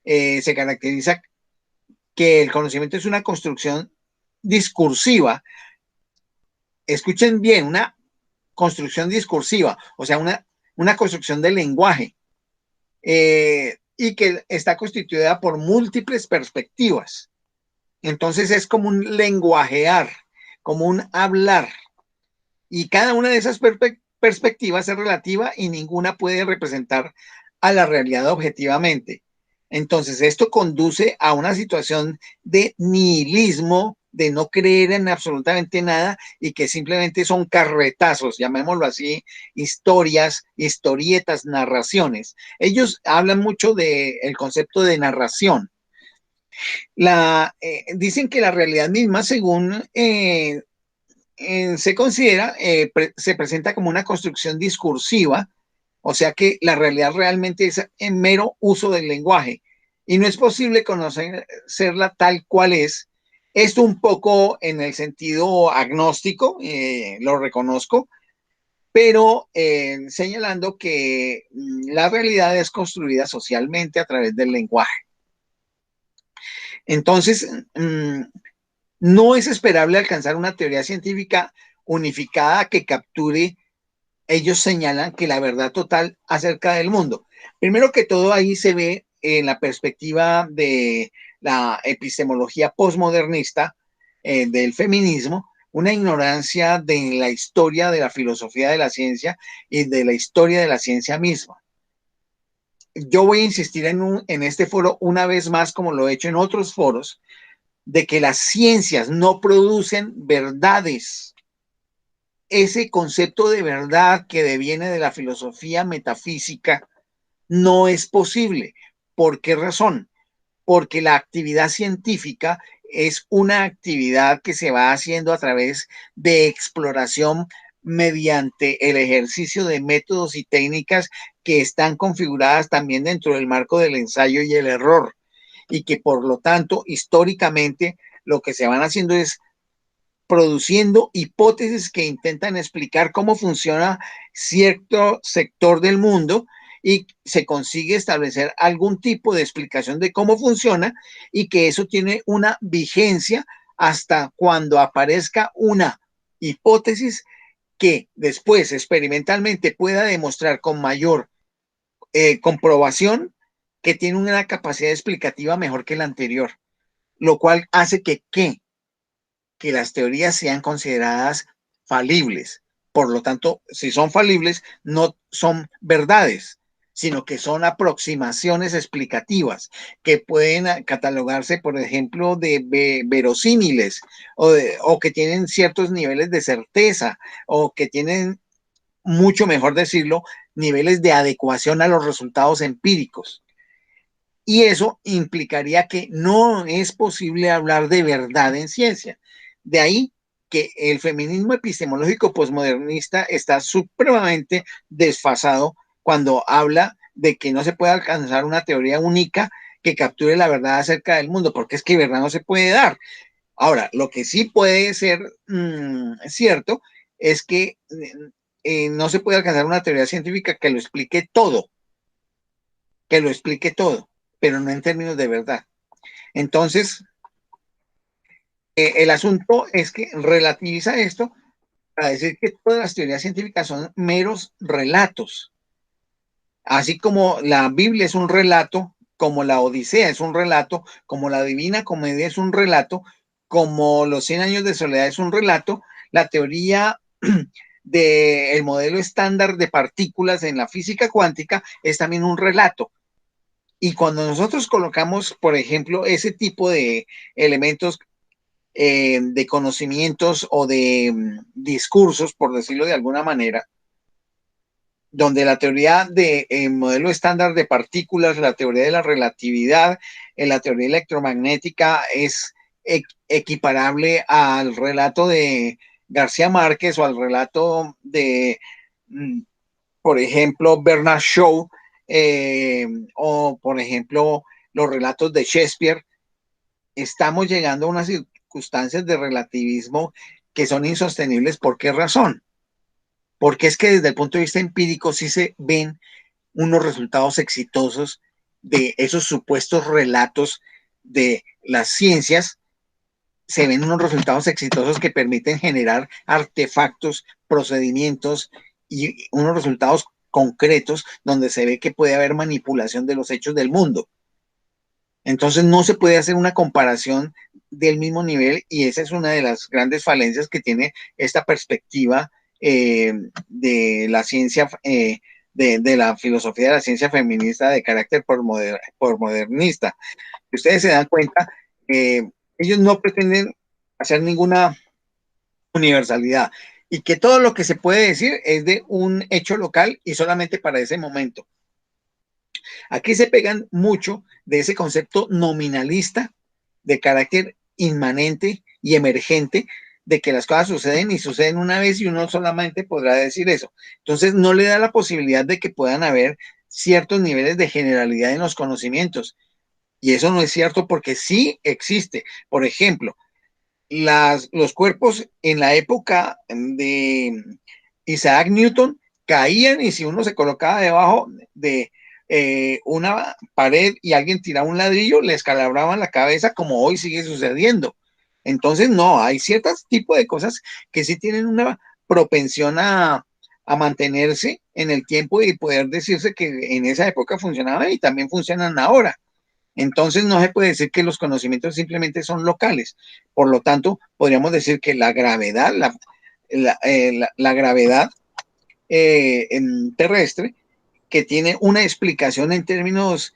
S2: se caracteriza que el conocimiento es una construcción discursiva. Escuchen bien, una construcción discursiva, o sea, una construcción del lenguaje, y que está constituida por múltiples perspectivas. Entonces es como un lenguajear, como un hablar, y cada una de esas perspectivas es relativa y ninguna puede representar a la realidad objetivamente. Entonces esto conduce a una situación de nihilismo, de no creer en absolutamente nada y que simplemente son carretazos, llamémoslo así, historias, historietas, narraciones. Ellos hablan mucho del concepto de narración. Dicen que la realidad misma, según se considera, se presenta como una construcción discursiva, o sea que la realidad realmente es en mero uso del lenguaje y no es posible conocerla tal cual es. Esto un poco en el sentido agnóstico, lo reconozco, pero señalando que la realidad es construida socialmente a través del lenguaje. Entonces, no es esperable alcanzar una teoría científica unificada que capture. Ellos señalan que la verdad total acerca del mundo. Primero que todo, ahí se ve en la perspectiva de la epistemología posmodernista, del feminismo, una ignorancia de la historia de la filosofía de la ciencia y de la historia de la ciencia misma. Yo voy a insistir en este foro una vez más, como lo he hecho en otros foros, de que las ciencias no producen verdades. Ese concepto de verdad que deviene de la filosofía metafísica no es posible. ¿Por qué razón? Porque la actividad científica es una actividad que se va haciendo a través de exploración mediante el ejercicio de métodos y técnicas que están configuradas también dentro del marco del ensayo y el error, y que por lo tanto históricamente lo que se van haciendo es produciendo hipótesis que intentan explicar cómo funciona cierto sector del mundo y se consigue establecer algún tipo de explicación de cómo funciona y que eso tiene una vigencia hasta cuando aparezca una hipótesis que después experimentalmente pueda demostrar con mayor comprobación que tiene una capacidad explicativa mejor que la anterior, lo cual hace que las teorías sean consideradas falibles. Por lo tanto, si son falibles, no son verdades, sino que son aproximaciones explicativas que pueden catalogarse, por ejemplo, de verosímiles o que tienen ciertos niveles de certeza o que tienen, mucho mejor decirlo, niveles de adecuación a los resultados empíricos. Y eso implicaría que no es posible hablar de verdad en ciencia. De ahí que el feminismo epistemológico posmodernista está supremamente desfasado cuando habla de que no se puede alcanzar una teoría única que capture la verdad acerca del mundo, porque es que verdad no se puede dar. Ahora, lo que sí puede ser cierto es que no se puede alcanzar una teoría científica que lo explique todo, pero no en términos de verdad. Entonces, el asunto es que relativiza esto para decir que todas las teorías científicas son meros relatos. Así como la Biblia es un relato, como la Odisea es un relato, como la Divina Comedia es un relato, como los 100 años de soledad es un relato, la teoría del modelo estándar de partículas en la física cuántica es también un relato. Y cuando nosotros colocamos, por ejemplo, ese tipo de elementos de conocimientos o de discursos, por decirlo de alguna manera, donde la teoría del modelo estándar de partículas, la teoría de la relatividad, la teoría electromagnética es equiparable al relato de García Márquez o al relato de por ejemplo, Bernard Shaw, o por ejemplo, los relatos de Shakespeare, estamos llegando a unas circunstancias de relativismo que son insostenibles. ¿Por qué razón? Porque es que desde el punto de vista empírico sí se ven unos resultados exitosos de esos supuestos relatos de las ciencias. Se ven unos resultados exitosos que permiten generar artefactos, procedimientos y unos resultados concretos donde se ve que puede haber manipulación de los hechos del mundo. Entonces no se puede hacer una comparación del mismo nivel, y esa es una de las grandes falencias que tiene esta perspectiva de la ciencia, de la filosofía de la ciencia feminista de carácter modernista. Ustedes se dan cuenta que ellos no pretenden hacer ninguna universalidad, y que todo lo que se puede decir es de un hecho local y solamente para ese momento. Aquí se pegan mucho de ese concepto nominalista de carácter inmanente y emergente, de que las cosas suceden y suceden una vez y uno solamente podrá decir eso. Entonces no le da la posibilidad de que puedan haber ciertos niveles de generalidad en los conocimientos. Y eso no es cierto, porque sí existe. Por ejemplo, los cuerpos en la época de Isaac Newton caían, y si uno se colocaba debajo de una pared y alguien tiraba un ladrillo, le escalabraban la cabeza, como hoy sigue sucediendo. Entonces, no, hay ciertos tipos de cosas que sí tienen una propensión a mantenerse en el tiempo y poder decirse que en esa época funcionaban y también funcionan ahora. Entonces no se puede decir que los conocimientos simplemente son locales. Por lo tanto, podríamos decir que la gravedad, la gravedad terrestre, que tiene una explicación en términos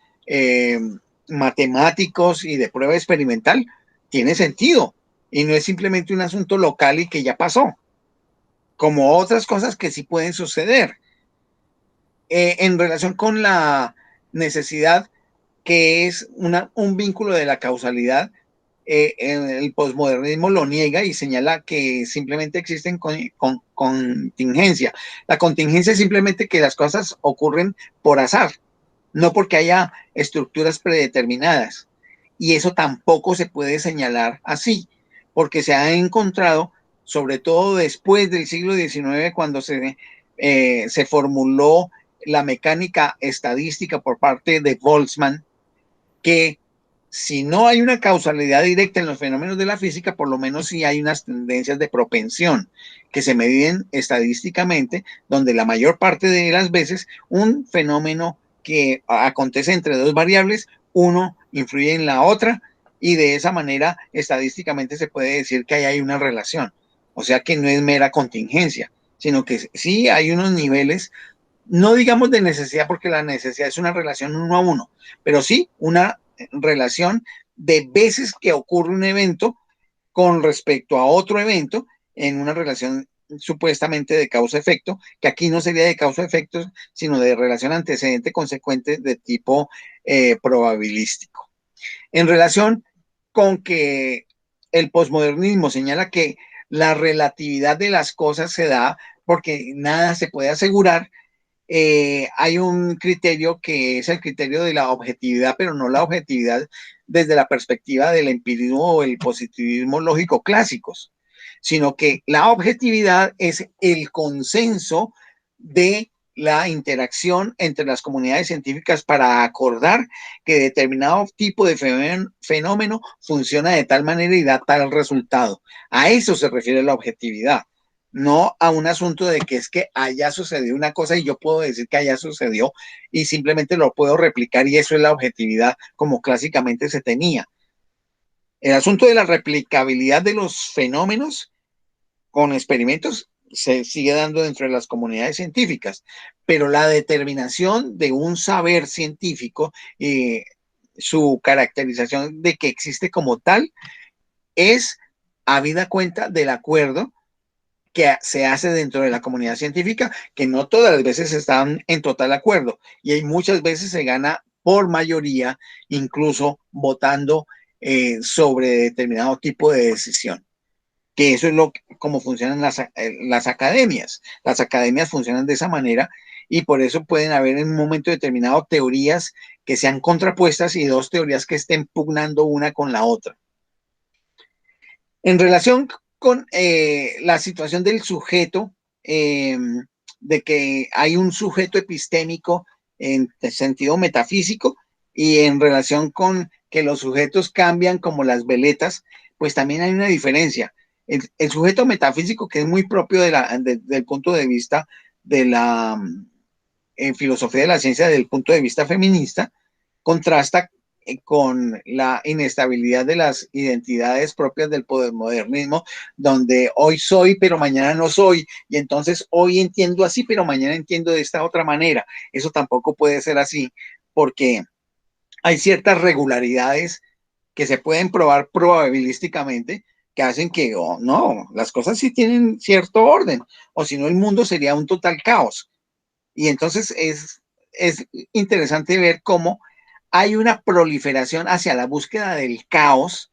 S2: matemáticos y de prueba experimental, tiene sentido y no es simplemente un asunto local y que ya pasó, como otras cosas que sí pueden suceder. En relación con la necesidad, que es un vínculo de la causalidad, el posmodernismo lo niega y señala que simplemente existen contingencia. La contingencia es simplemente que las cosas ocurren por azar, no porque haya estructuras predeterminadas. Y eso tampoco se puede señalar así, porque se ha encontrado, sobre todo después del siglo XIX, cuando se formuló la mecánica estadística por parte de Boltzmann, que si no hay una causalidad directa en los fenómenos de la física, por lo menos sí hay unas tendencias de propensión que se miden estadísticamente, donde la mayor parte de las veces un fenómeno que acontece entre dos variables, uno influye en la otra, y de esa manera estadísticamente se puede decir que ahí hay una relación. O sea que no es mera contingencia, sino que sí hay unos niveles, no digamos de necesidad, porque la necesidad es una relación uno a uno, pero sí una relación de veces que ocurre un evento con respecto a otro evento, en una relación supuestamente de causa-efecto, que aquí no sería de causa-efecto, sino de relación antecedente-consecuente de tipo probabilístico. En relación con que el posmodernismo señala que la relatividad de las cosas se da porque nada se puede asegurar, hay un criterio que es el criterio de la objetividad, pero no la objetividad desde la perspectiva del empirismo o el positivismo lógico clásicos, sino que la objetividad es el consenso de la interacción entre las comunidades científicas para acordar que determinado tipo de fenómeno funciona de tal manera y da tal resultado. A eso se refiere la objetividad, no a un asunto de que es que haya sucedido una cosa y yo puedo decir que haya sucedido y simplemente lo puedo replicar, y eso es la objetividad como clásicamente se tenía. El asunto de la replicabilidad de los fenómenos con experimentos se sigue dando dentro de las comunidades científicas, pero la determinación de un saber científico y su caracterización de que existe como tal es habida cuenta del acuerdo que se hace dentro de la comunidad científica, que no todas las veces están en total acuerdo, y hay muchas veces se gana por mayoría, incluso votando sobre determinado tipo de decisión. que eso es como funcionan las academias. Las academias funcionan de esa manera y por eso pueden haber en un momento determinado teorías que sean contrapuestas y dos teorías que estén pugnando una con la otra. En relación con la situación del sujeto, de que hay un sujeto epistémico en sentido metafísico y en relación con que los sujetos cambian como las veletas, pues también hay una diferencia. El sujeto metafísico, que es muy propio del punto de vista de la filosofía de la ciencia, desde el punto de vista feminista, contrasta con la inestabilidad de las identidades propias del posmodernismo, donde hoy soy, pero mañana no soy, y entonces hoy entiendo así, pero mañana entiendo de esta otra manera. Eso tampoco puede ser así, porque hay ciertas regularidades que se pueden probar probabilísticamente, que hacen que, oh, no, las cosas sí tienen cierto orden, o si no el mundo sería un total caos. Y entonces es interesante ver cómo hay una proliferación hacia la búsqueda del caos,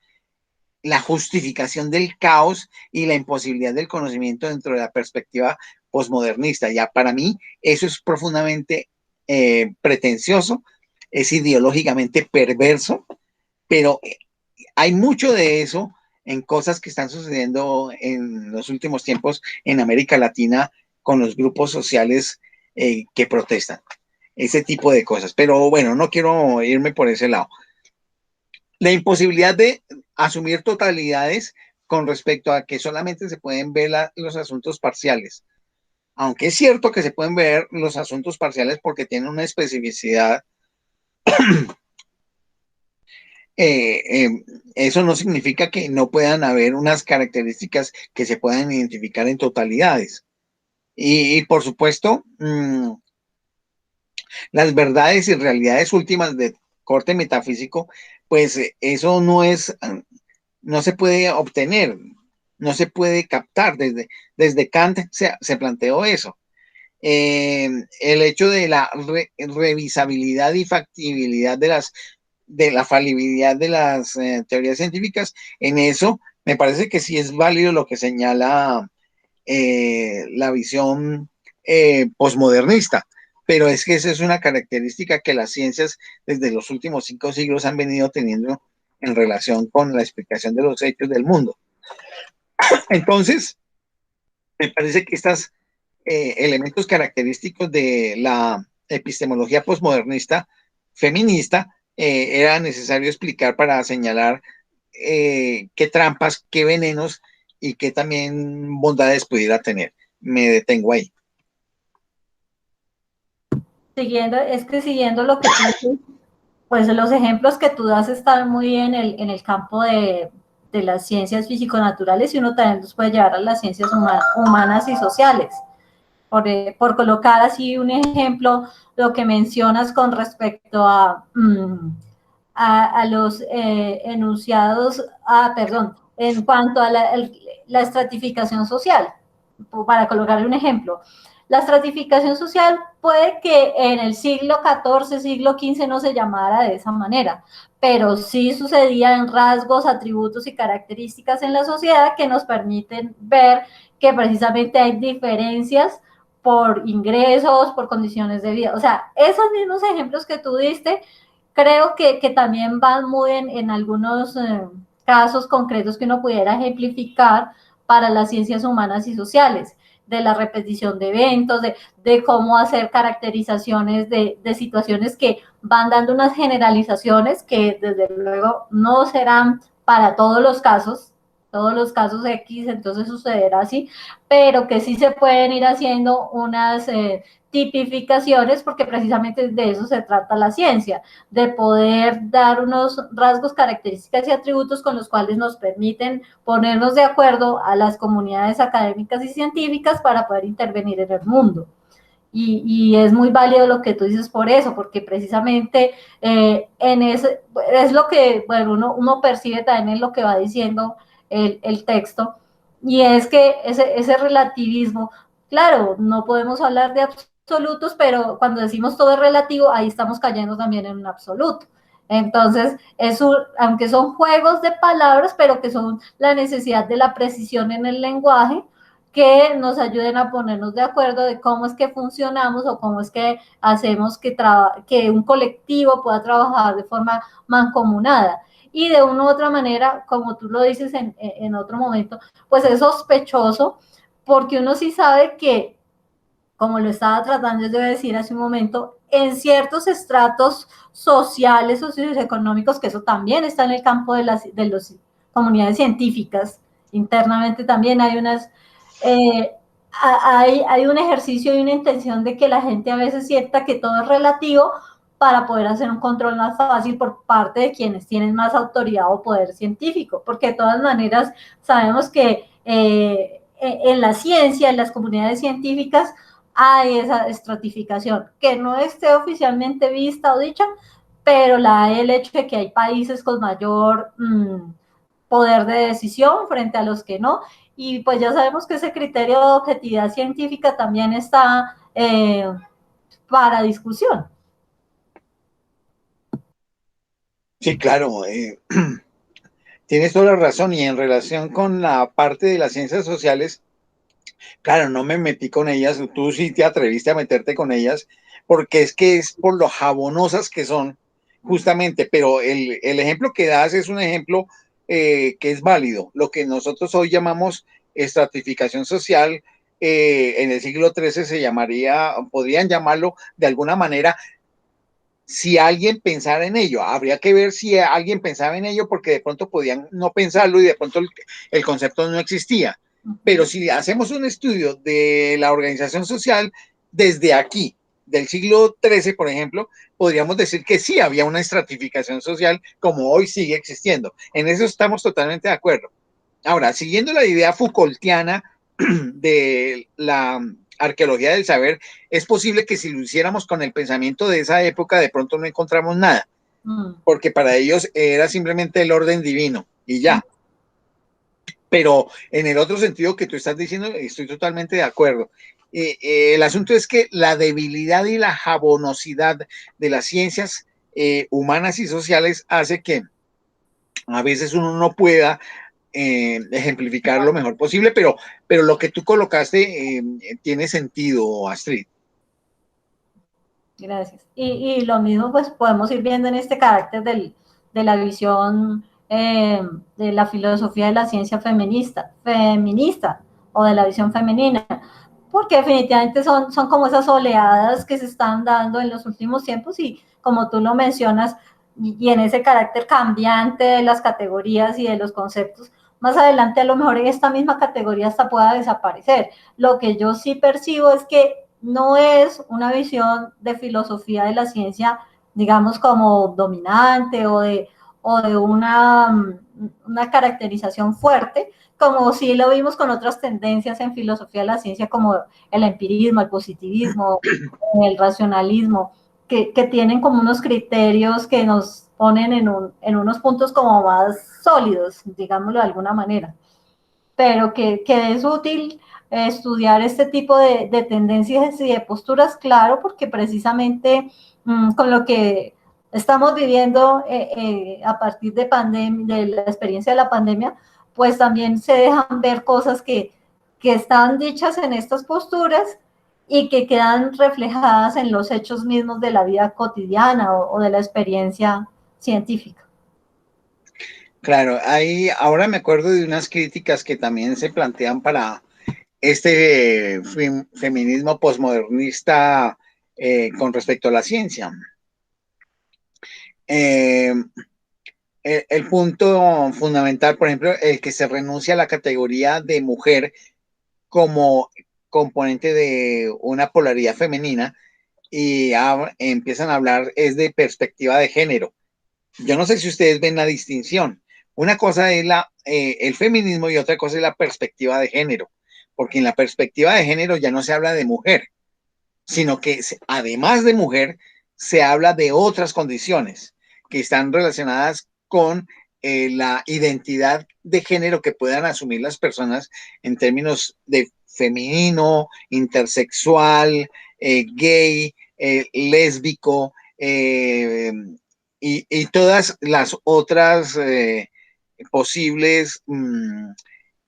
S2: la justificación del caos y la imposibilidad del conocimiento dentro de la perspectiva posmodernista. Ya para mí eso es profundamente pretencioso, es ideológicamente perverso, pero hay mucho de eso en cosas que están sucediendo en los últimos tiempos en América Latina con los grupos sociales que protestan. Ese tipo de cosas. Pero bueno, no quiero irme por ese lado. La imposibilidad de asumir totalidades con respecto a que solamente se pueden ver los asuntos parciales. Aunque es cierto que se pueden ver los asuntos parciales porque tienen una especificidad, eso no significa que no puedan haber unas características que se puedan identificar en totalidades. Y por supuesto, las verdades y realidades últimas de corte metafísico, pues eso no se puede obtener, no se puede captar. Desde Kant se planteó eso. El hecho de la revisabilidad y factibilidad de la falibilidad de las teorías científicas, en eso me parece que sí es válido lo que señala la visión posmodernista, pero es que esa es una característica que las ciencias desde los últimos 5 siglos han venido teniendo en relación con la explicación de los hechos del mundo. Entonces, me parece que estos elementos característicos de la epistemología posmodernista feminista era necesario explicar para señalar qué trampas, qué venenos y qué también bondades pudiera tener. Me detengo ahí.
S1: Siguiendo lo que tú dices, pues los ejemplos que tú das están muy en el campo de las ciencias físico-naturales y uno también los puede llevar a las ciencias humanas y sociales. Por colocar así un ejemplo, lo que mencionas con respecto a los enunciados, en cuanto a la estratificación social, para colocarle un ejemplo. La estratificación social puede que en el siglo XIV, siglo XV no se llamara de esa manera, pero sí sucedía en rasgos, atributos y características en la sociedad que nos permiten ver que precisamente hay diferencias por ingresos, por condiciones de vida. O sea, esos mismos ejemplos que tú diste, creo que también van muy en algunos casos concretos que uno pudiera ejemplificar para las ciencias humanas y sociales, de la repetición de eventos, de cómo hacer caracterizaciones de situaciones que van dando unas generalizaciones que desde luego no serán para todos los casos X, entonces sucederá así, pero que sí se pueden ir haciendo unas tipificaciones, porque precisamente de eso se trata la ciencia, de poder dar unos rasgos, características y atributos con los cuales nos permiten ponernos de acuerdo a las comunidades académicas y científicas para poder intervenir en el mundo. Y es muy válido lo que tú dices por eso, porque precisamente en ese, es lo que, bueno, uno percibe también en lo que va diciendo el texto, y es que ese relativismo, claro, no podemos hablar de absolutos, pero cuando decimos todo es relativo, ahí estamos cayendo también en un absoluto. Entonces, aunque son juegos de palabras, pero que son la necesidad de la precisión en el lenguaje, que nos ayuden a ponernos de acuerdo de cómo es que funcionamos o cómo es que hacemos que un colectivo pueda trabajar de forma mancomunada. Y de una u otra manera, como tú lo dices en otro momento, pues es sospechoso, porque uno sí sabe que, como lo estaba tratando de decir hace un momento, en ciertos estratos sociales, socioeconómicos, que eso también está en el campo de las comunidades científicas, internamente también hay unas, hay un ejercicio y una intención de que la gente a veces sienta que todo es relativo para poder hacer un control más fácil por parte de quienes tienen más autoridad o poder científico, porque de todas maneras sabemos que en la ciencia, en las comunidades científicas, hay esa estratificación, que no esté oficialmente vista o dicha, pero el hecho de que hay países con mayor poder de decisión frente a los que no, y pues ya sabemos que ese criterio de objetividad científica también está para discusión.
S2: Sí, claro, tienes toda la razón, y en relación con la parte de las ciencias sociales, claro, no me metí con ellas, tú sí te atreviste a meterte con ellas, porque es que es por lo jabonosas que son, justamente, pero el ejemplo que das es un ejemplo que es válido, lo que nosotros hoy llamamos estratificación social, en el siglo XIII se llamaría, podrían llamarlo de alguna manera, si alguien pensara en ello. Habría que ver si alguien pensaba en ello, porque de pronto podían no pensarlo y de pronto el concepto no existía. Pero si hacemos un estudio de la organización social desde aquí, del siglo XIII, por ejemplo, podríamos decir que sí había una estratificación social como hoy sigue existiendo. En eso estamos totalmente de acuerdo. Ahora, siguiendo la idea Foucaultiana de la arqueología del saber, es posible que si lo hiciéramos con el pensamiento de esa época, de pronto no encontramos nada, porque para ellos era simplemente el orden divino y ya. Pero en el otro sentido que tú estás diciendo, estoy totalmente de acuerdo. El asunto es que la debilidad y la jabonosidad de las ciencias humanas y sociales hace que a veces uno no pueda ejemplificar lo mejor posible, pero lo que tú colocaste tiene sentido, Astrid.
S1: Gracias. Y lo mismo pues podemos ir viendo en este carácter de la visión de la filosofía de la ciencia feminista o de la visión femenina, porque definitivamente son como esas oleadas que se están dando en los últimos tiempos y como tú lo mencionas, y en ese carácter cambiante de las categorías y de los conceptos, más adelante a lo mejor en esta misma categoría hasta pueda desaparecer. Lo que yo sí percibo es que no es una visión de filosofía de la ciencia, digamos, como dominante o de una caracterización fuerte, como sí lo vimos con otras tendencias en filosofía de la ciencia, como el empirismo, el positivismo, el racionalismo, que tienen como unos criterios que nos ponen en unos puntos como más sólidos, digámoslo de alguna manera, pero que es útil estudiar este tipo de tendencias y de posturas, claro, porque precisamente con lo que estamos viviendo a partir de la experiencia de la pandemia, pues también se dejan ver cosas que están dichas en estas posturas y que quedan reflejadas en los hechos mismos de la vida cotidiana o de la experiencia científica.
S2: Claro, ahí ahora me acuerdo de unas críticas que también se plantean para este feminismo posmodernista con respecto a la ciencia. El punto fundamental, por ejemplo, el que se renuncia a la categoría de mujer como componente de una polaridad femenina y empiezan a hablar es de perspectiva de género. Yo no sé si ustedes ven la distinción. Una cosa es el feminismo y otra cosa es la perspectiva de género, porque en la perspectiva de género ya no se habla de mujer, sino que además de mujer se habla de otras condiciones que están relacionadas con la identidad de género que puedan asumir las personas en términos de femenino, intersexual, gay, lésbico, y todas las otras posibles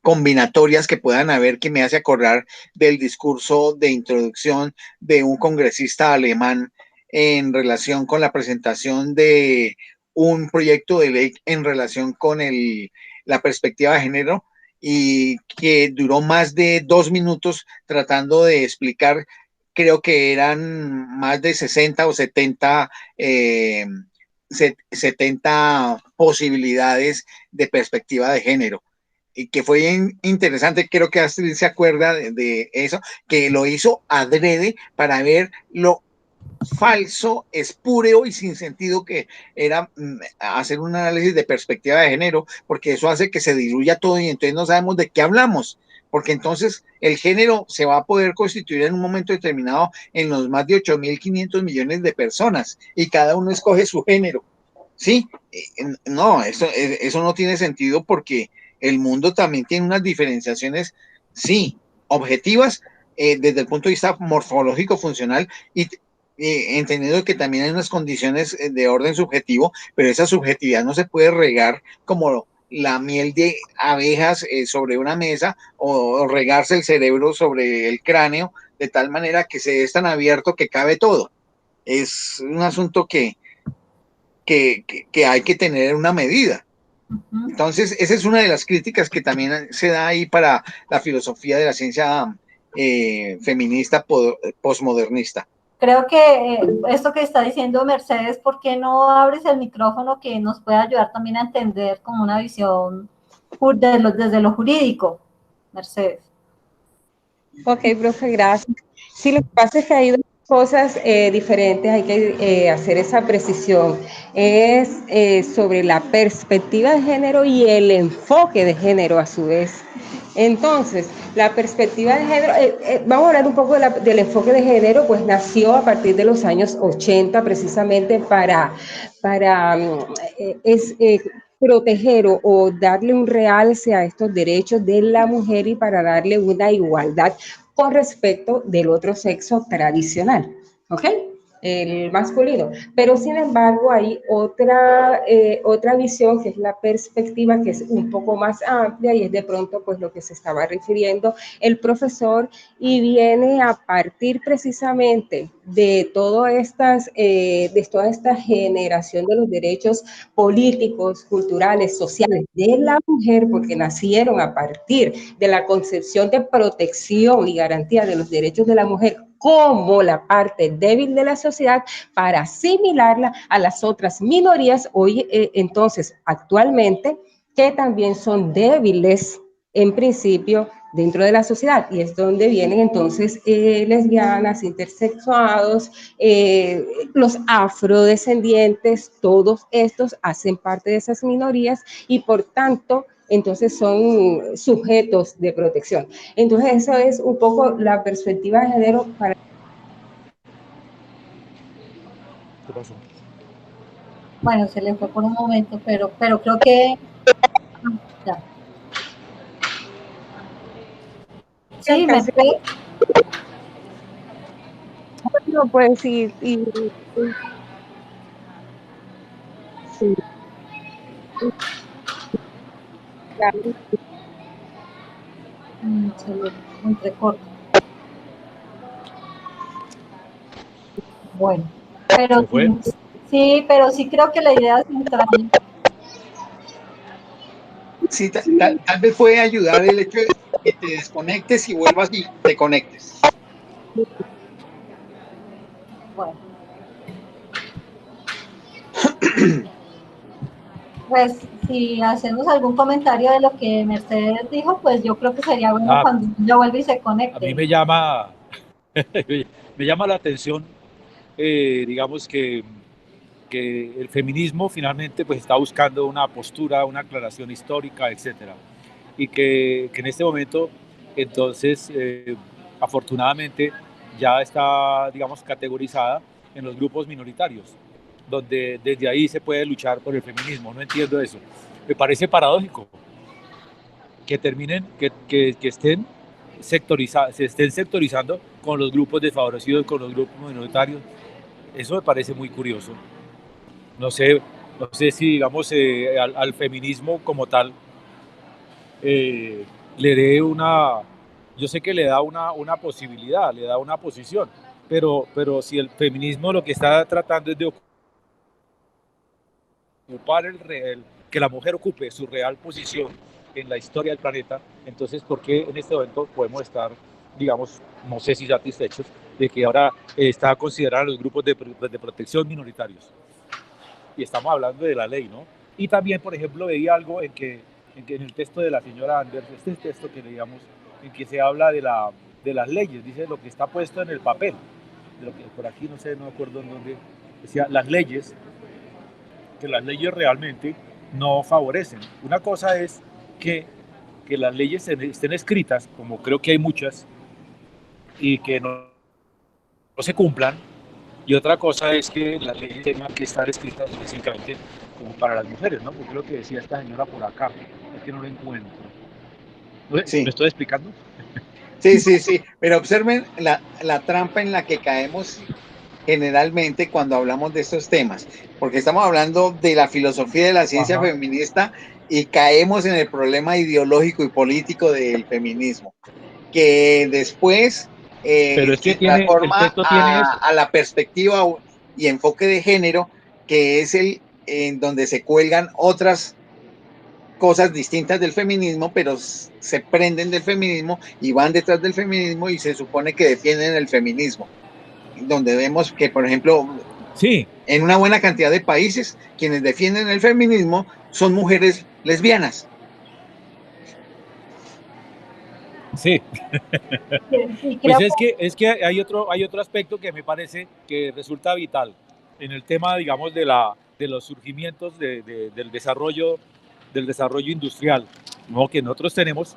S2: combinatorias que puedan haber, que me hace acordar del discurso de introducción de un congresista alemán en relación con la presentación de un proyecto de ley en relación con la perspectiva de género, y que duró más de 2 minutos tratando de explicar, creo que eran más de 60 o 70 posibilidades de perspectiva de género, y que fue bien interesante. Creo que Astrid se acuerda de eso, que lo hizo adrede para ver lo falso, espúreo y sin sentido que era hacer un análisis de perspectiva de género, porque eso hace que se diluya todo y entonces no sabemos de qué hablamos, porque entonces el género se va a poder constituir en un momento determinado en los más de 8.500 millones de personas y cada uno escoge su género. Sí, no, eso no tiene sentido, porque el mundo también tiene unas diferenciaciones, sí, objetivas, desde el punto de vista morfológico, funcional, y entendiendo que también hay unas condiciones de orden subjetivo, pero esa subjetividad no se puede regar como la miel de abejas sobre una mesa, o regarse el cerebro sobre el cráneo, de tal manera que se es tan abierto que cabe todo. Es un asunto que hay que tener una medida. Entonces, esa es una de las críticas que también se da ahí para la filosofía de la ciencia feminista postmodernista.
S1: Creo que esto que está diciendo Mercedes, ¿por qué no abres el micrófono, que nos puede ayudar también a entender como una visión desde lo jurídico, Mercedes?
S5: Ok, profe, gracias. Sí, lo que pasa es que hay dos cosas diferentes, hay que hacer esa precisión. Es sobre la perspectiva de género y el enfoque de género a su vez. Entonces, la perspectiva de género, vamos a hablar un poco del enfoque de género, pues nació a partir de los años 80 precisamente para proteger o darle un realce a estos derechos de la mujer y para darle una igualdad con respecto del otro sexo tradicional, ¿ok? El masculino. Pero sin embargo hay otra visión, que es la perspectiva, que es un poco más amplia, y es de pronto pues lo que se estaba refiriendo el profesor, y viene a partir precisamente de toda esta generación de los derechos políticos, culturales, sociales de la mujer, porque nacieron a partir de la concepción de protección y garantía de los derechos de la mujer como la parte débil de la sociedad, para asimilarla a las otras minorías hoy, entonces, actualmente, que también son débiles en principio dentro de la sociedad, y es donde vienen entonces lesbianas, intersexuados, los afrodescendientes, todos estos hacen parte de esas minorías y por tanto entonces son sujetos de protección. Entonces eso es un poco la perspectiva de género para...
S3: ¿Qué pasó?
S1: Bueno, se le fue por un momento, pero creo que ya. Sí, me fue.
S5: No puedes ir y sí, claro.
S1: Se le entrecorta. Bueno, pero
S3: ¿Se fue?
S1: sí, pero sí creo que la idea central.
S2: Sí, tal vez puede ayudar el hecho de que te desconectes y vuelvas y te conectes.
S1: Bueno, pues si hacemos algún comentario de lo que Mercedes dijo, pues yo creo que sería bueno cuando ella vuelva y se conecte.
S3: A mí me llama, me llama la atención, digamos que el feminismo finalmente pues está buscando una postura, una aclaración histórica, etcétera, y que en este momento entonces afortunadamente ya está, digamos, categorizada en los grupos minoritarios, donde desde ahí se puede luchar por el feminismo. No entiendo eso. Me parece paradójico que terminen, que se estén sectorizando con los grupos desfavorecidos, con los grupos minoritarios. Eso me parece muy curioso. no sé, no sé si, digamos, al feminismo como tal le dé una, yo sé que le da una posibilidad, le da una posición, pero si el feminismo lo que está tratando es de ocupar que la mujer ocupe su real posición en la historia del planeta, entonces, ¿por qué en este momento podemos estar, digamos, no sé si satisfechos de que ahora está considerada los grupos de protección minoritarios? Y estamos hablando de la ley, ¿no? Y también, por ejemplo, veía algo en el texto de la señora Anders, este texto que leíamos, en que se habla de las leyes, dice lo que está puesto en el papel, de lo que por aquí no sé, no me acuerdo en dónde, decía las leyes, que las leyes realmente no favorecen. Una cosa es que las leyes estén escritas, como creo que hay muchas, y que no se cumplan, y otra cosa es que las leyes tengan que estar escritas específicamente como para las mujeres, ¿no? Porque es lo que decía esta señora por acá, es que no lo encuentro. ¿Me
S2: Sí,
S3: estoy explicando?
S2: sí, sí, sí, pero observen la trampa en la que caemos generalmente cuando hablamos de estos temas, porque estamos hablando de la filosofía de la ciencia
S3: Ajá.
S2: feminista y caemos en el problema ideológico y político del feminismo, que después
S3: Pero es que
S2: se
S3: tiene, el
S2: transforma
S3: texto tiene eso.
S2: a la perspectiva y enfoque de género, que es el en donde se cuelgan otras cosas distintas del feminismo, pero se prenden del feminismo y van detrás del feminismo y se supone que defienden el feminismo, donde vemos que, por ejemplo,
S3: Sí,
S2: en una buena cantidad de países, quienes defienden el feminismo son mujeres lesbianas.
S3: sí.
S1: Y
S3: Pues
S1: creo
S3: es que hay otro aspecto que me parece que resulta vital en el tema, digamos, de los surgimientos del desarrollo industrial, ¿no? Que nosotros tenemos,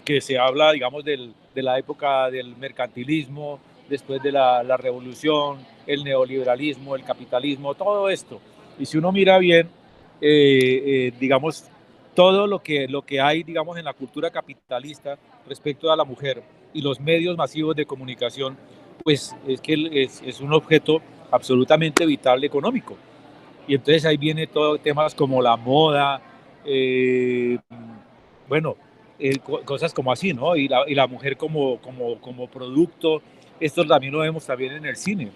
S3: que se habla, digamos, de la época del mercantilismo, después de la revolución, el neoliberalismo, el capitalismo, todo esto. Y si uno mira bien, digamos, todo lo que hay, digamos, en la cultura capitalista respecto a la mujer y los medios masivos de comunicación, pues es que es un objeto absolutamente vital económico. Y entonces ahí viene todo temas como la moda, eh, bueno, cosas como así, ¿no? Y la mujer como producto, esto también lo vemos también en el cine,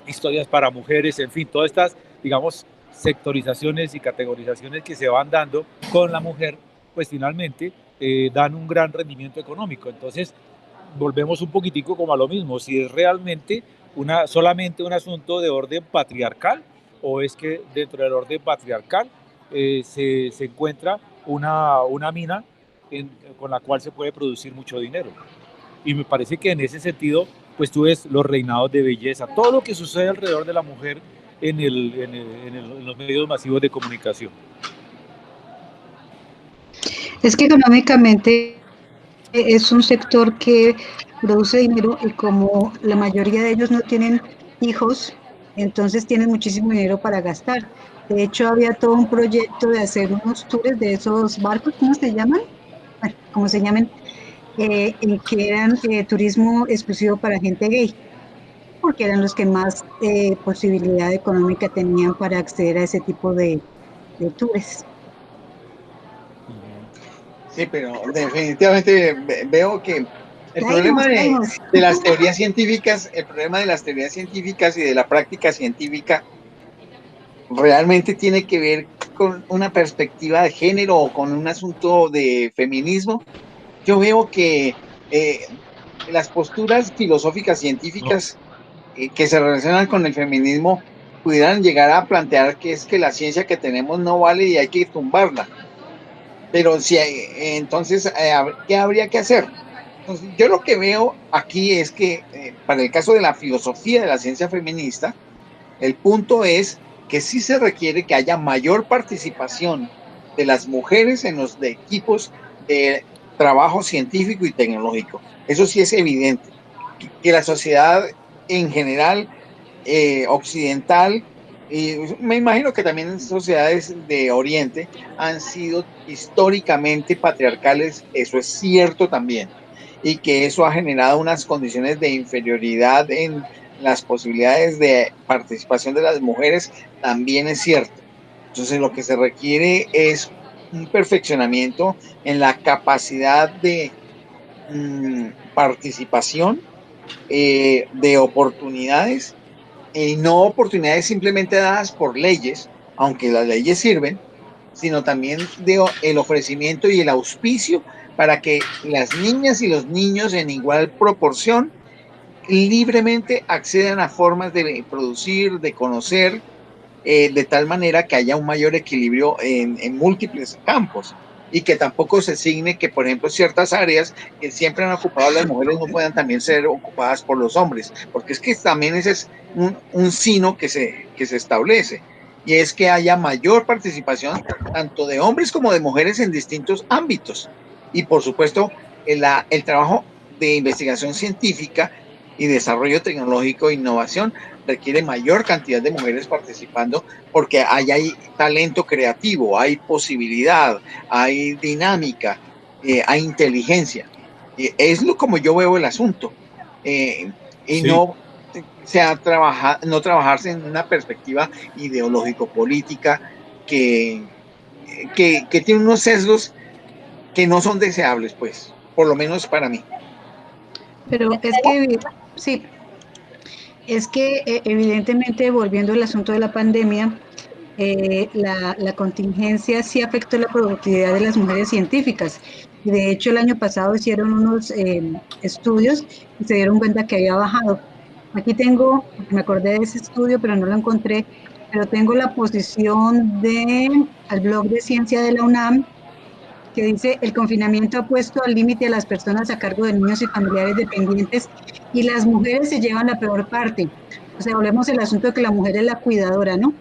S3: historias para mujeres, en fin, todas estas, digamos, sectorizaciones y categorizaciones que se van dando con la mujer, pues finalmente dan un gran rendimiento económico. Entonces, volvemos un poquitico como a lo mismo, si es realmente solamente un asunto de orden patriarcal o es que dentro del orden patriarcal se encuentra una mina con la cual se puede producir mucho dinero. Y me parece que en ese sentido, pues tú ves los reinados de belleza, todo lo que sucede alrededor de la mujer en los medios masivos de comunicación.
S4: Es que económicamente es un sector que produce dinero y como la mayoría de ellos no tienen hijos, entonces tienen muchísimo dinero para gastar. De hecho, había todo un proyecto de hacer unos tours de esos barcos, ¿cómo se llaman? Bueno, como se llamen, en que eran turismo exclusivo para gente gay, porque eran los que más posibilidad económica tenían para acceder a ese tipo de tours.
S2: Sí, pero definitivamente veo que el problema
S4: Caímos, caímos.
S2: de las teorías científicas, el problema de las teorías científicas y de la práctica científica realmente tiene que ver con una perspectiva de género o con un asunto de feminismo. Yo veo que eh, las posturas filosóficas
S3: No,
S2: científicas que se relacionan con el feminismo pudieran llegar a plantear que es que la ciencia que tenemos no vale y hay que tumbarla. Pero si hay, entonces, ¿qué habría que hacer? Entonces, yo lo que veo aquí es que para el caso de la filosofía de la ciencia feminista, el punto es que sí se requiere que haya mayor participación de las mujeres en los de equipos de trabajo científico y tecnológico. Eso sí es evidente, que la sociedad en general occidental, y me imagino que también en sociedades de Oriente han sido históricamente patriarcales, eso es cierto también, y que eso ha generado unas condiciones de inferioridad las posibilidades de participación de las mujeres también es cierto. Entonces lo que se requiere es un perfeccionamiento en la capacidad de participación, de oportunidades, y no oportunidades simplemente dadas por leyes, aunque las leyes sirven, sino también de el ofrecimiento y el auspicio para que las niñas y los niños en igual proporción libremente accedan a formas de producir, de conocer, de tal manera que haya un mayor equilibrio en múltiples campos y que tampoco se signe que, por ejemplo, ciertas áreas que siempre han ocupado las mujeres no puedan también ser ocupadas por los hombres, porque es que también ese es un sino que se establece, y es que haya mayor participación tanto de hombres como de mujeres en distintos ámbitos. Y por supuesto, el trabajo de investigación científica y desarrollo tecnológico e innovación requiere mayor cantidad de mujeres participando porque hay talento creativo, hay posibilidad, hay dinámica, hay inteligencia. Es lo como yo veo el asunto. Y
S3: Sí,
S2: no no trabajarse en una perspectiva ideológico-política que, que tiene unos sesgos que no son deseables, pues, por lo menos para mí.
S4: Pero es que, sí, es que evidentemente, volviendo al asunto de la pandemia, la contingencia sí afectó la productividad de las mujeres científicas. Y de hecho, el año pasado hicieron unos estudios y se dieron cuenta que había bajado. Aquí tengo, me acordé de ese estudio, pero no lo encontré, pero tengo la posición al blog de ciencia de la UNAM, que dice: el confinamiento ha puesto al límite a las personas a cargo de niños y familiares dependientes, y las mujeres se llevan la peor parte. O sea, volvemos al asunto de que la mujer es la cuidadora, ¿no?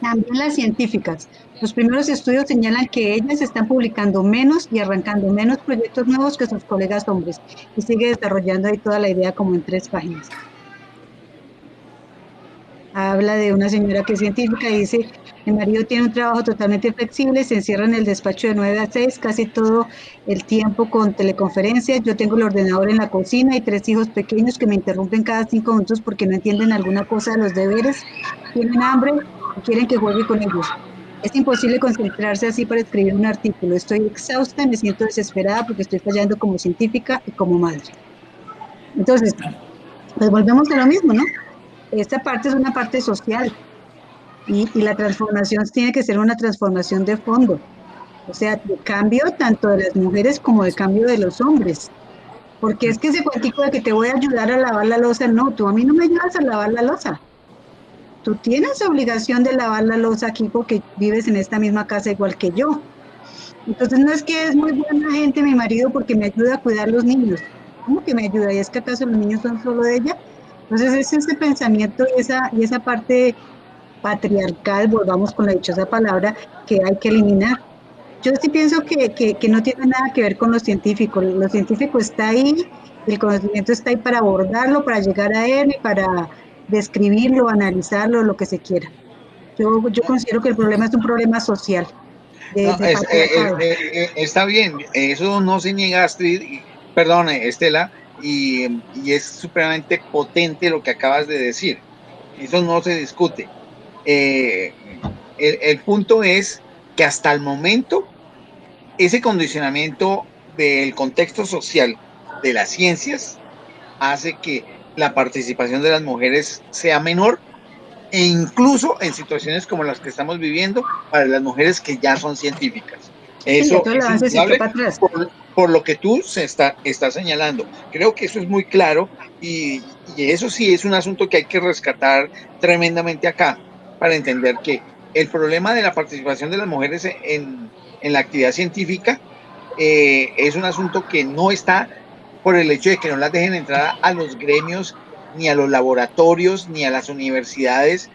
S4: También las científicas. Los primeros estudios señalan que ellas están publicando menos y arrancando menos proyectos nuevos que sus colegas hombres. Y sigue desarrollando ahí toda la idea como en 3 páginas. Habla de una señora que es científica y dice: mi marido tiene un trabajo totalmente flexible, se encierra en el despacho de 9 a 6 casi todo el tiempo con teleconferencias. Yo tengo el ordenador en la cocina y 3 hijos pequeños que me interrumpen cada 5 minutos porque no entienden alguna cosa de los deberes, tienen hambre y quieren que juegue con ellos. Es imposible concentrarse así para escribir un artículo. Estoy exhausta, me siento desesperada porque estoy fallando como científica y como madre. Entonces, pues volvemos a lo mismo, ¿no? Esta parte es una parte social. Y la transformación tiene que ser una transformación de fondo, o sea, de cambio tanto de las mujeres como de cambio de los hombres. Porque es que ese cuentico de que te voy a ayudar a lavar la loza, no, tú a mí no me ayudas a lavar la loza. Tú tienes obligación de lavar la loza aquí porque vives en esta misma casa igual que yo. Entonces no es que es muy buena gente mi marido porque me ayuda a cuidar los niños. ¿Cómo que me ayuda? ¿Y es que acaso los niños son solo de ella? Entonces es ese pensamiento y esa parte patriarcal, volvamos con la dichosa palabra, que hay que eliminar. Yo sí pienso que no tiene nada que ver con los científicos. Lo científico está ahí, el conocimiento está ahí para abordarlo, para llegar a él y para describirlo, analizarlo, lo que se quiera. Yo considero que el problema es un problema social,
S2: No,
S4: de patriarcado.
S2: está bien, eso no se niega, Astrid, perdón, Estela, y es supremamente potente lo que acabas de decir. Eso no se discute. Eh, el punto es que hasta el momento ese condicionamiento del contexto social de las ciencias hace que la participación de las mujeres sea menor, e incluso en situaciones como las que estamos viviendo para las mujeres que ya son científicas.
S4: Sí, ya
S2: Eso
S4: todo el
S2: es
S4: avance se echó
S2: indudable
S4: para atrás.
S2: por lo que tú está señalando. Creo que eso es muy claro, y eso sí es un asunto que hay que rescatar tremendamente acá para entender que el problema de la participación de las mujeres en la actividad científica es un asunto que no está por el hecho de que no las dejen entrar a los gremios, ni a los laboratorios, ni a las universidades,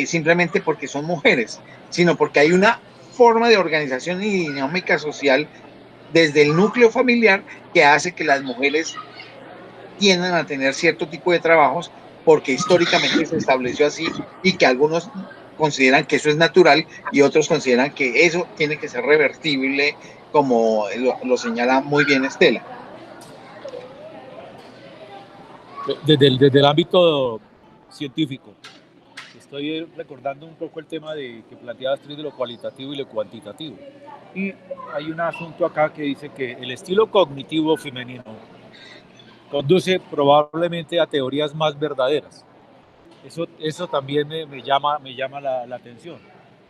S2: simplemente porque son mujeres, sino porque hay una forma de organización y dinámica social desde el núcleo familiar que hace que las mujeres tiendan a tener cierto tipo de trabajos porque históricamente se estableció así, y que algunos consideran que eso es natural y otros consideran que eso tiene que ser revertible, como lo señala muy bien Estela.
S3: desde el ámbito científico. Estoy recordando un poco el tema que planteabas tú de lo cualitativo y lo cuantitativo. Y hay un asunto acá que dice que el estilo cognitivo femenino conduce probablemente a teorías más verdaderas. Eso también me llama la atención.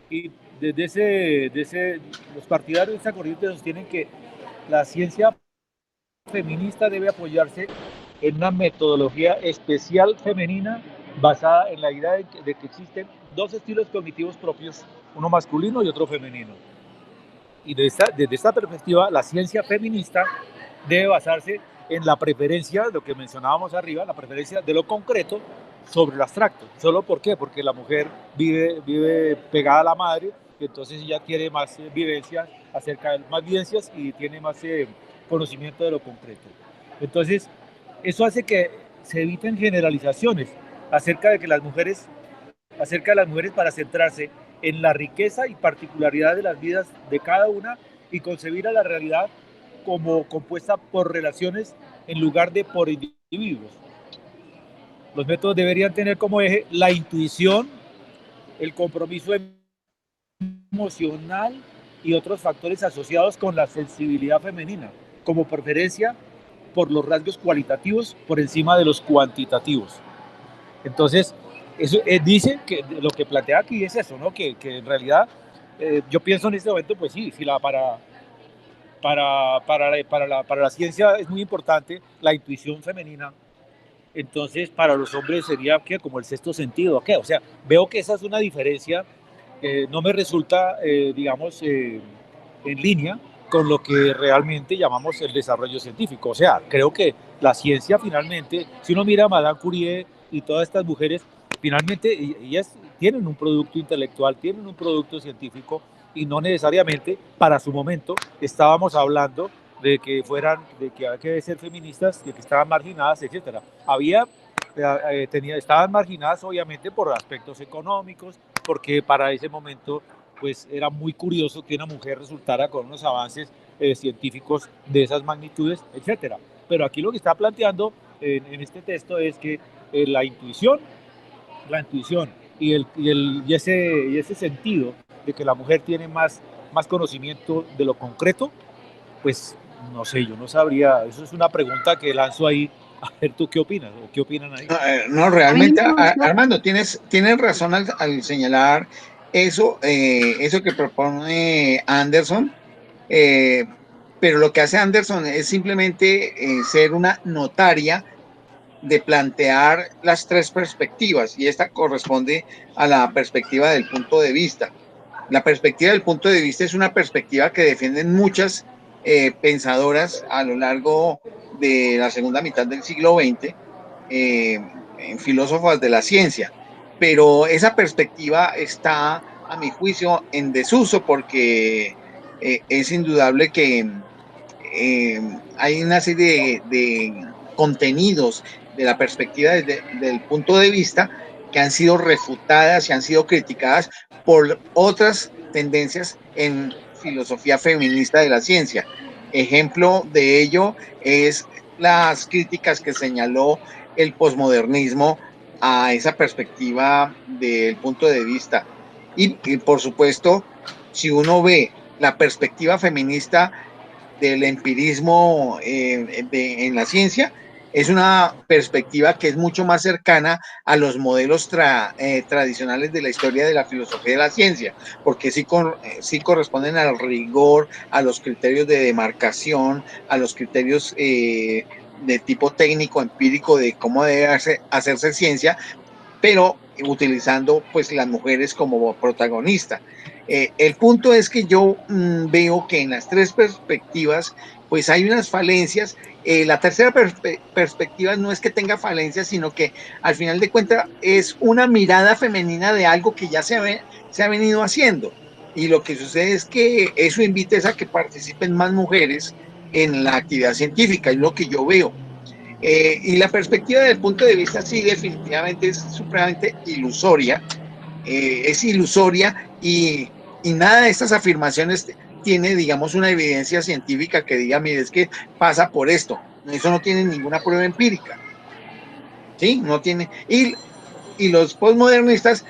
S3: Y los partidarios de esta corriente sostienen que la ciencia feminista debe apoyarse en una metodología especial femenina basada en la idea de que existen dos estilos cognitivos propios, uno masculino y otro femenino. Y desde esta perspectiva, la ciencia feminista debe basarse en la preferencia, lo que mencionábamos arriba, la preferencia de lo concreto sobre lo abstracto. ¿Solo por qué? Porque la mujer vive pegada a la madre, y entonces ella tiene más vivencias más vivencias y tiene más conocimiento de lo concreto. Entonces, eso hace que se eviten generalizaciones acerca de las mujeres para centrarse en la riqueza y particularidad de las vidas de cada una y concebir a la realidad como compuesta por relaciones en lugar de por individuos. Los métodos deberían tener como eje la intuición, el compromiso emocional y otros factores asociados con la sensibilidad femenina, como preferencia por los rasgos cualitativos por encima de los cuantitativos. Entonces, eso dice que lo que plantea aquí es eso, ¿no? Que en realidad yo pienso en este momento, pues sí, para la ciencia es muy importante la intuición femenina. Entonces, para los hombres sería ¿qué? Como el sexto sentido, ¿qué? O sea, veo que esa es una diferencia que no me resulta, digamos, en línea con lo que realmente llamamos el desarrollo científico. O sea, creo que la ciencia finalmente, si uno mira a Madame Curie y todas estas mujeres, finalmente ellas tienen un producto intelectual, tienen un producto científico y no necesariamente para su momento estábamos hablando de que había que ser feministas, de que estaban marginadas, etcétera. Estaban marginadas obviamente por aspectos económicos, porque para ese momento pues era muy curioso que una mujer resultara con unos avances científicos de esas magnitudes, etcétera. Pero aquí lo que está planteando en este texto es que la intuición y ese sentido de que la mujer tiene más conocimiento de lo concreto, pues no sé, yo no sabría, eso es una pregunta que lanzo ahí, a ver tú qué opinas, o qué opinan ahí.
S2: No, realmente, Armando, tienes razón al señalar eso que propone Anderson, pero lo que hace Anderson es simplemente ser una notaria de plantear las tres perspectivas, y esta corresponde a la perspectiva del punto de vista. La perspectiva del punto de vista es una perspectiva que defienden muchas pensadoras a lo largo de la segunda mitad del siglo XX, filósofas de la ciencia, pero esa perspectiva está, a mi juicio, en desuso porque es indudable que hay una serie de contenidos de la perspectiva del punto de vista que han sido refutadas y han sido criticadas por otras tendencias en filosofía feminista de la ciencia. Ejemplo de ello es las críticas que señaló el posmodernismo a esa perspectiva del punto de vista. Y por supuesto, si uno ve la perspectiva feminista del empirismo en la ciencia, es una perspectiva que es mucho más cercana a los modelos tradicionales de la historia de la filosofía de la ciencia, porque sí corresponden al rigor, a los criterios de demarcación, a los criterios de tipo técnico, empírico, de cómo debe hacerse ciencia, pero utilizando pues las mujeres como protagonista. El punto es que yo veo que en las tres perspectivas pues hay unas falencias. La tercera perspectiva no es que tenga falencias, sino que al final de cuentas es una mirada femenina de algo que ya se ha venido haciendo. Y lo que sucede es que eso invita a que participen más mujeres en la actividad científica, es lo que yo veo. Y la perspectiva del punto de vista sí definitivamente es supremamente ilusoria, es ilusoria y nada de estas afirmaciones tiene, digamos, una evidencia científica que diga, mire, es que pasa por esto. Eso no tiene ninguna prueba empírica. ¿sí? No tiene, y los postmodernistas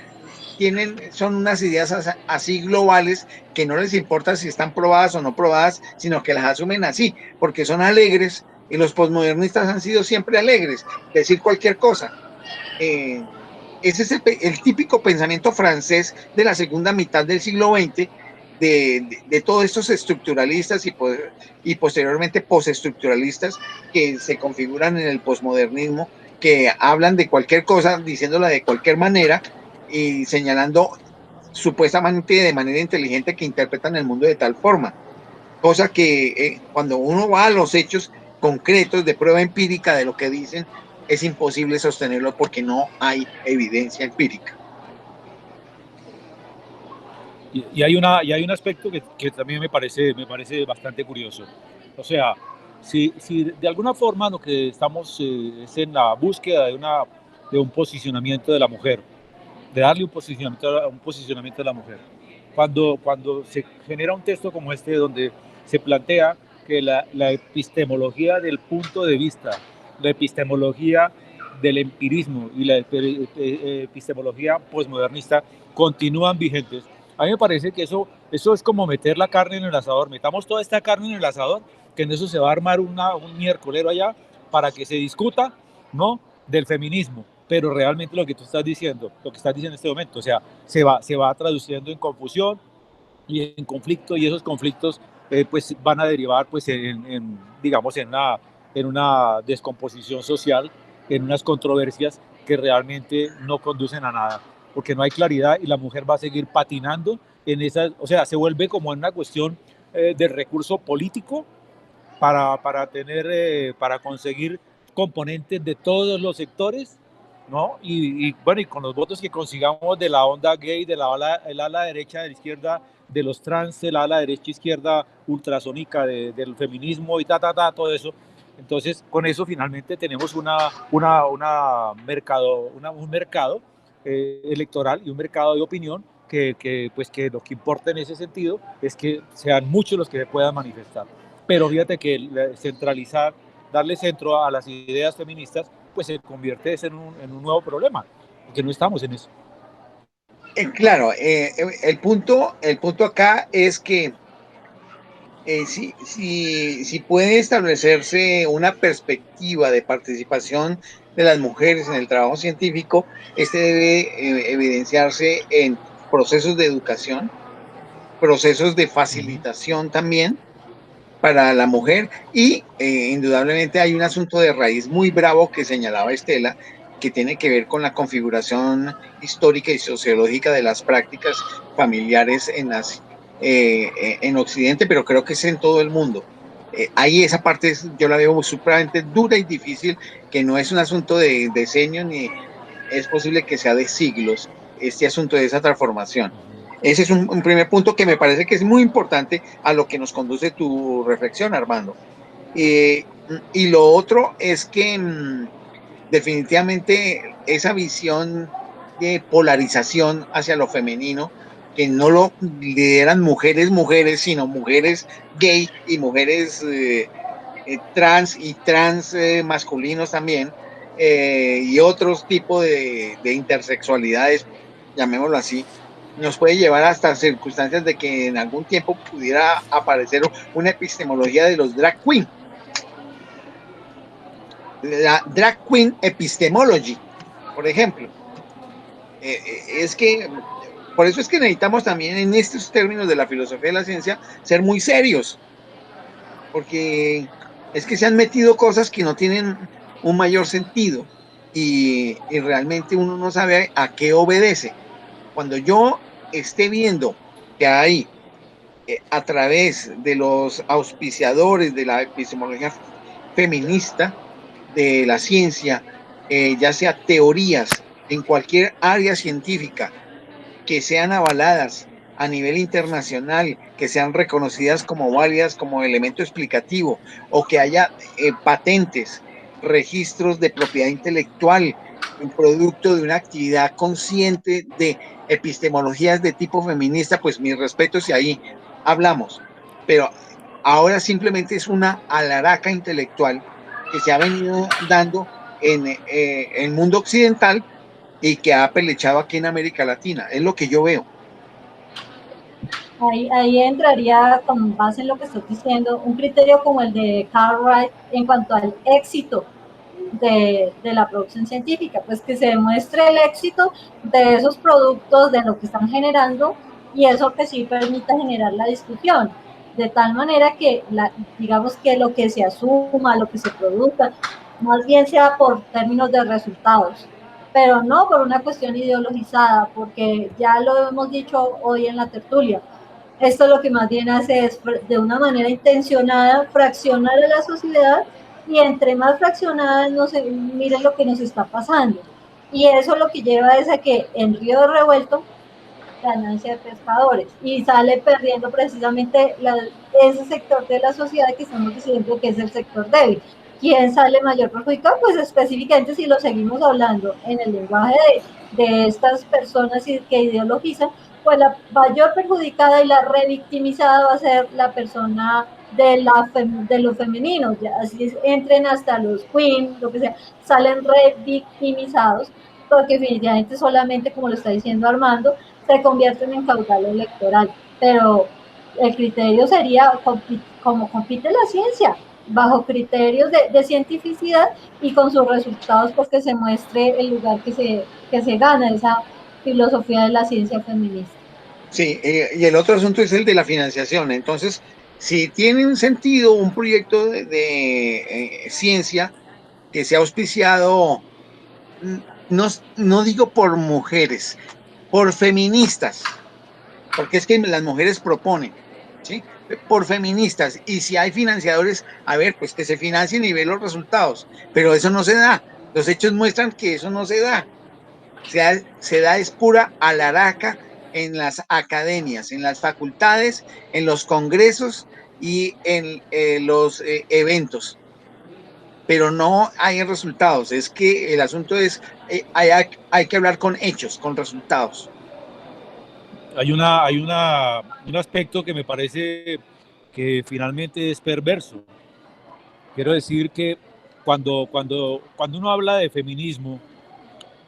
S2: son unas ideas así globales que no les importa si están probadas o no probadas, sino que las asumen así, porque son alegres, y los postmodernistas han sido siempre alegres, decir cualquier cosa. Ese es el típico pensamiento francés de la segunda mitad del siglo XX, de todos estos estructuralistas y posteriormente postestructuralistas que se configuran en el posmodernismo, que hablan de cualquier cosa, diciéndola de cualquier manera y señalando supuestamente de manera inteligente que interpretan el mundo de tal forma. Cosa que cuando uno va a los hechos concretos de prueba empírica de lo que dicen, es imposible sostenerlo porque no hay evidencia empírica.
S3: Y hay un aspecto que también me parece bastante curioso. O sea, si de alguna forma lo que estamos es en la búsqueda de un posicionamiento de la mujer, de darle un posicionamiento a la mujer. Cuando se genera un texto como este, donde se plantea que la epistemología del punto de vista, la epistemología del empirismo y la epistemología posmodernista continúan vigentes, a mí me parece que eso es como meter la carne en el asador. Metamos toda esta carne en el asador, que en eso se va a armar un miércolero allá para que se discuta, ¿no?, del feminismo. Pero realmente lo que tú estás diciendo, lo que estás diciendo en este momento, o sea, se va traduciendo en confusión y en conflicto, y esos conflictos pues van a derivar pues digamos en una descomposición social, en unas controversias que realmente no conducen a nada, porque no hay claridad y la mujer va a seguir patinando en esas, o sea, se vuelve como en una cuestión de recurso político para conseguir componentes de todos los sectores, ¿no? Y bueno, y con los votos que consigamos de la onda gay, el ala derecha, de la izquierda, de los trans, el ala derecha, izquierda, ultrasónica, del feminismo y todo eso. Entonces, con eso finalmente tenemos un mercado electoral y un mercado de opinión pues que lo que importa en ese sentido es que sean muchos los que se puedan manifestar. Pero fíjate que centralizar, darle centro a las ideas feministas, pues se convierte en un nuevo problema, porque no estamos en eso.
S2: Claro, el punto acá es que si puede establecerse una perspectiva de participación de las mujeres en el trabajo científico, este debe evidenciarse en procesos de educación, procesos de facilitación también para la mujer, y indudablemente hay un asunto de raíz muy bravo que señalaba Estela, que tiene que ver con la configuración histórica y sociológica de las prácticas familiares en Occidente, pero creo que es en todo el mundo. Ahí esa parte yo la veo supremamente dura y difícil, que no es un asunto de diseño, ni es posible que sea de siglos este asunto de esa transformación. Ese es un primer punto que me parece que es muy importante a lo que nos conduce tu reflexión, Armando. Y lo otro es que definitivamente esa visión de polarización hacia lo femenino, que no lo lideran mujeres, sino mujeres gay y mujeres trans y trans masculinos también, y otros tipos de intersexualidades, llamémoslo así, nos puede llevar hasta circunstancias de que en algún tiempo pudiera aparecer una epistemología de los drag queen. La drag queen epistemology, por ejemplo. Es que por eso es que necesitamos también en estos términos de la filosofía de la ciencia ser muy serios, porque es que se han metido cosas que no tienen un mayor sentido, y realmente uno no sabe a qué obedece. Cuando yo esté viendo que hay a través de los auspiciadores de la epistemología feminista, de la ciencia, ya sea teorías en cualquier área científica que sean avaladas a nivel internacional, que sean reconocidas como válidas como elemento explicativo, o que haya patentes, registros de propiedad intelectual, un producto de una actividad consciente de epistemologías de tipo feminista, pues mis respetos, y ahí hablamos. Pero ahora simplemente es una alaraca intelectual que se ha venido dando en el mundo occidental y que ha pelechado aquí en América Latina. Es lo que yo veo.
S1: Ahí entraría, con base en lo que estoy diciendo, un criterio como el de Cartwright en cuanto al éxito de la producción científica, pues que se demuestre el éxito de esos productos, de lo que están generando, y eso que sí permita generar la discusión, de tal manera que, digamos que lo que se asuma, lo que se produzca, más bien sea por términos de resultados, pero no por una cuestión ideologizada, porque ya lo hemos dicho hoy en la tertulia. Esto lo que más bien hace es, de una manera intencionada, fraccionar a la sociedad, y entre más fraccionadas, no sé, miren lo que nos está pasando. Y eso lo que lleva es a que en Río Revuelto, ganancia de pescadores, y sale perdiendo precisamente ese sector de la sociedad que estamos diciendo que es el sector débil. ¿Quién sale mayor perjudicado? Pues específicamente, si lo seguimos hablando en el lenguaje de estas personas que ideologizan, pues la mayor perjudicada y la revictimizada va a ser la persona de los femeninos, ya así entren hasta los queens, lo que sea, salen revictimizados, porque definitivamente solamente, como lo está diciendo Armando, se convierten en caudal electoral. Pero el criterio sería como compite la ciencia, bajo criterios de cientificidad y con sus resultados, pues que se muestre el lugar que se gana esa filosofía de la ciencia feminista.
S2: Sí, y el otro asunto es el de la financiación. Entonces, si tiene un sentido un proyecto de ciencia que sea auspiciado, no digo por mujeres, por feministas, porque es que las mujeres proponen, ¿sí? Por feministas, y si hay financiadores, a ver, pues que se financien y ver los resultados, pero eso no se da. Los hechos muestran que eso no se da. Se da es pura alaraca en las academias, en las facultades, en los congresos y en los eventos, pero no hay resultados. Es que el asunto es, hay que hablar con hechos, con resultados.
S3: Hay un aspecto que me parece que finalmente es perverso. Quiero decir que cuando uno habla de feminismo,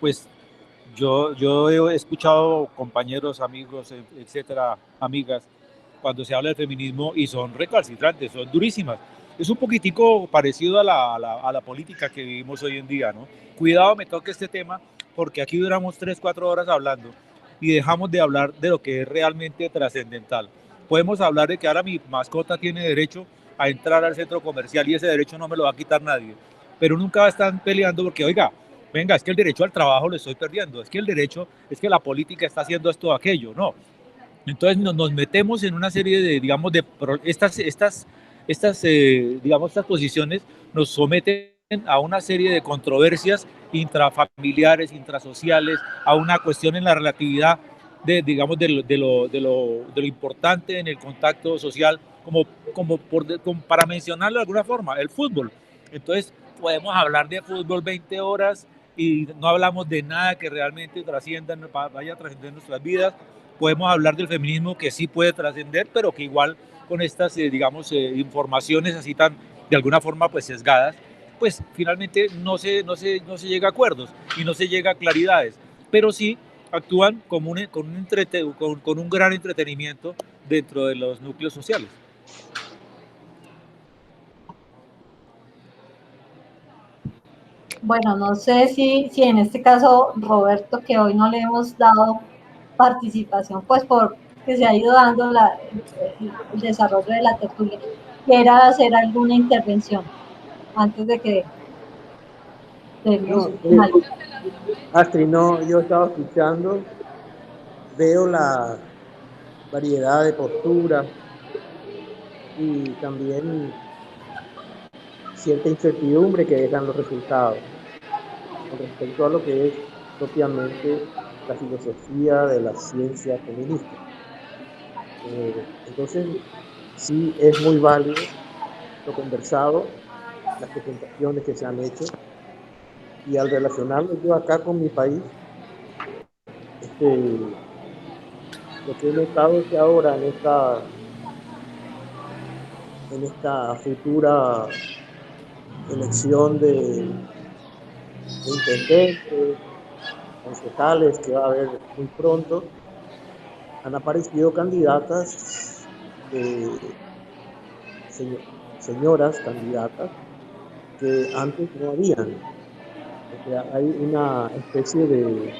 S3: pues yo he escuchado compañeros, amigos, etcétera, amigas, cuando se habla de feminismo y son recalcitrantes, son durísimas. Es un poquitico parecido a la política que vivimos hoy en día, ¿no? Cuidado, me toca este tema, porque aquí duramos 3, 4 horas hablando y dejamos de hablar de lo que es realmente trascendental. Podemos hablar de que ahora mi mascota tiene derecho a entrar al centro comercial y ese derecho no me lo va a quitar nadie, pero nunca están peleando porque, oiga, venga, es que el derecho al trabajo lo estoy perdiendo, es que el derecho, es que la política está haciendo esto o aquello, no. Entonces nos metemos en una serie de, digamos, digamos, estas posiciones nos someten a una serie de controversias intrafamiliares, intrasociales, a una cuestión en la relatividad de, digamos, de lo importante en el contacto social, como para mencionarlo de alguna forma, el fútbol. Entonces podemos hablar de fútbol 20 horas y no hablamos de nada que realmente trascienda, vaya a trascender nuestras vidas. Podemos hablar del feminismo que sí puede trascender, pero que igual con estas, digamos, informaciones así tan, de alguna forma, pues sesgadas, pues finalmente no se llega a acuerdos y no se llega a claridades, pero sí actúan como con un gran entretenimiento dentro de los núcleos sociales.
S1: Bueno, no sé si en este caso, Roberto, que hoy no le hemos dado participación, pues porque se ha ido dando el desarrollo de la tertulia, quiera hacer alguna intervención antes de que
S6: Astrid, no, yo estaba escuchando, veo la variedad de posturas y también cierta incertidumbre que dejan los resultados con respecto a lo que es propiamente la filosofía de la ciencia feminista. Entonces, sí es muy válido lo conversado, las presentaciones que se han hecho, y al relacionarlo yo acá con mi país, lo que he notado es que ahora en esta futura elección de intendentes, concejales que va a haber muy pronto, han aparecido candidatas, señoras candidatas que antes no habían. O sea, hay una especie de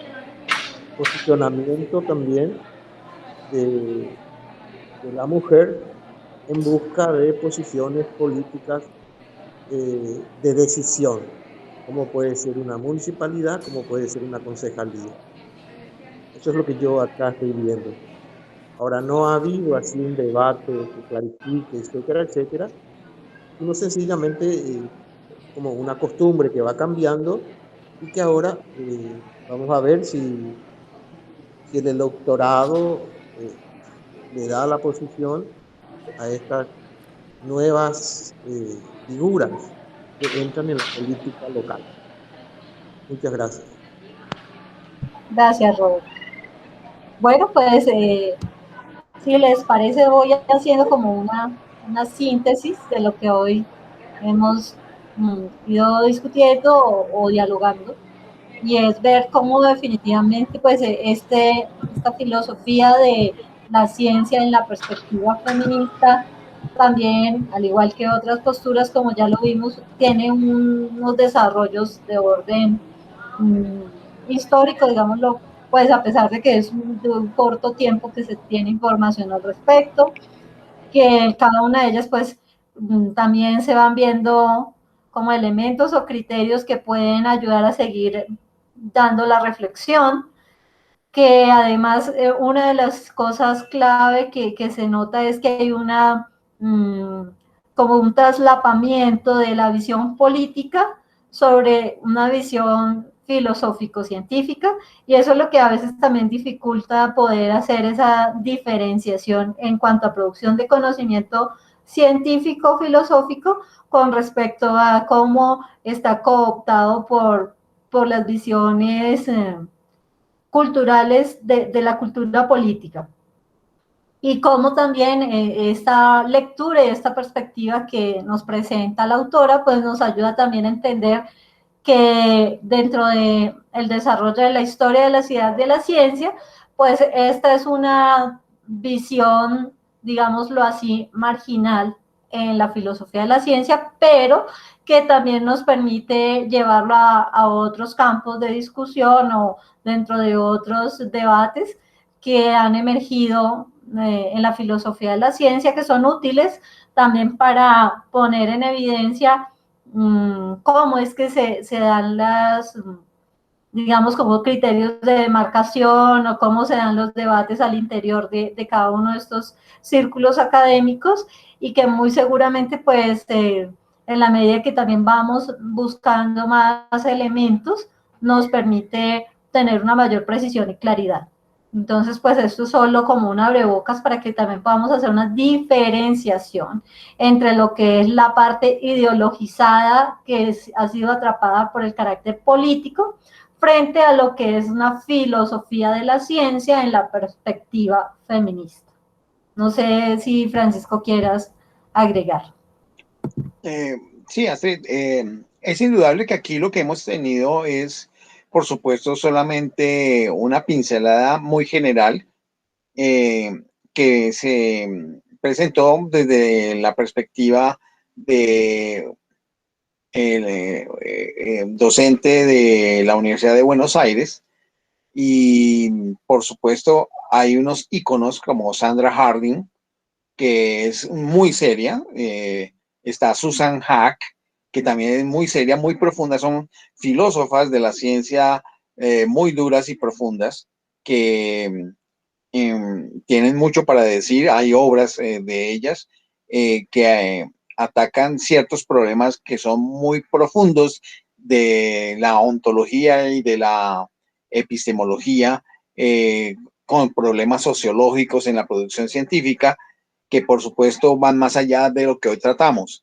S6: posicionamiento también de, de la mujer en busca de posiciones políticas de decisión, como puede ser una municipalidad, como puede ser una concejalía. Eso es lo que yo acá estoy viendo. Ahora, no ha habido así un debate que clarifique, etcétera, etcétera, sino sencillamente como una costumbre que va cambiando y que ahora vamos a ver si el electorado le da la posición a estas nuevas figuras que entran en la política local. Muchas gracias.
S1: Gracias, Robert. Bueno, pues si les parece, voy haciendo como una síntesis de lo que hoy hemos ido discutiendo o dialogando, y es ver cómo definitivamente pues esta filosofía de la ciencia en la perspectiva feminista también, al igual que otras posturas como ya lo vimos, tiene unos desarrollos de orden mm, histórico, digámoslo, pues a pesar de que es de un corto tiempo que se tiene información al respecto, que cada una de ellas pues también se van viendo como elementos o criterios que pueden ayudar a seguir dando la reflexión, que además una de las cosas clave que se nota es que hay como un traslapamiento de la visión política sobre una visión filosófico-científica, y eso es lo que a veces también dificulta poder hacer esa diferenciación en cuanto a producción de conocimiento científico-filosófico con respecto a cómo está cooptado por las visiones culturales de la cultura política. Y cómo también esta lectura y esta perspectiva que nos presenta la autora, pues nos ayuda también a entender que dentro del desarrollo de la historia de la ciudad de la ciencia, pues esta es una visión, digámoslo así, marginal en la filosofía de la ciencia, pero que también nos permite llevarlo a otros campos de discusión o dentro de otros debates que han emergido en la filosofía de la ciencia, que son útiles también para poner en evidencia cómo es que se dan digamos, como criterios de demarcación o cómo se dan los debates al interior de cada uno de estos círculos académicos, y que muy seguramente, pues, en la medida que también vamos buscando más elementos, nos permite tener una mayor precisión y claridad. Entonces, pues esto es solo como un abrebocas para que también podamos hacer una diferenciación entre lo que es la parte ideologizada que ha sido atrapada por el carácter político frente a lo que es una filosofía de la ciencia en la perspectiva feminista. No sé si Francisco quieras agregar.
S2: Sí, Astrid, es indudable que aquí lo que hemos tenido es, por supuesto, solamente una pincelada muy general que se presentó desde la perspectiva de el docente de la Universidad de Buenos Aires, y por supuesto hay unos íconos como Sandra Harding, que es muy seria, está Susan Hack, que también es muy seria, muy profunda, son filósofas de la ciencia muy duras y profundas, que tienen mucho para decir. Hay obras de ellas que atacan ciertos problemas que son muy profundos de la ontología y de la epistemología, con problemas sociológicos en la producción científica, que por supuesto van más allá de lo que hoy tratamos.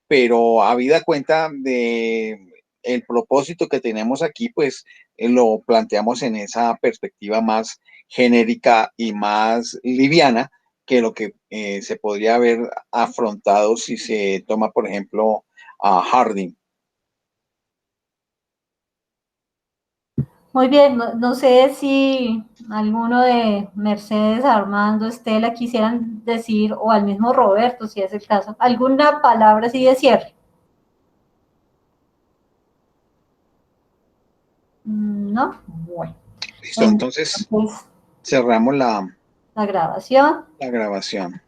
S2: Pero habida cuenta de el propósito que tenemos aquí, pues lo planteamos en esa perspectiva más genérica y más liviana que lo que se podría haber afrontado si se toma, por ejemplo, a Harding.
S1: Muy bien, no sé si alguno de Mercedes, Armando, Estela quisieran decir, o al mismo Roberto, si es el caso, alguna palabra así de cierre. ¿No? Bueno.
S2: Listo, entonces cerramos
S1: la grabación.
S2: la grabación.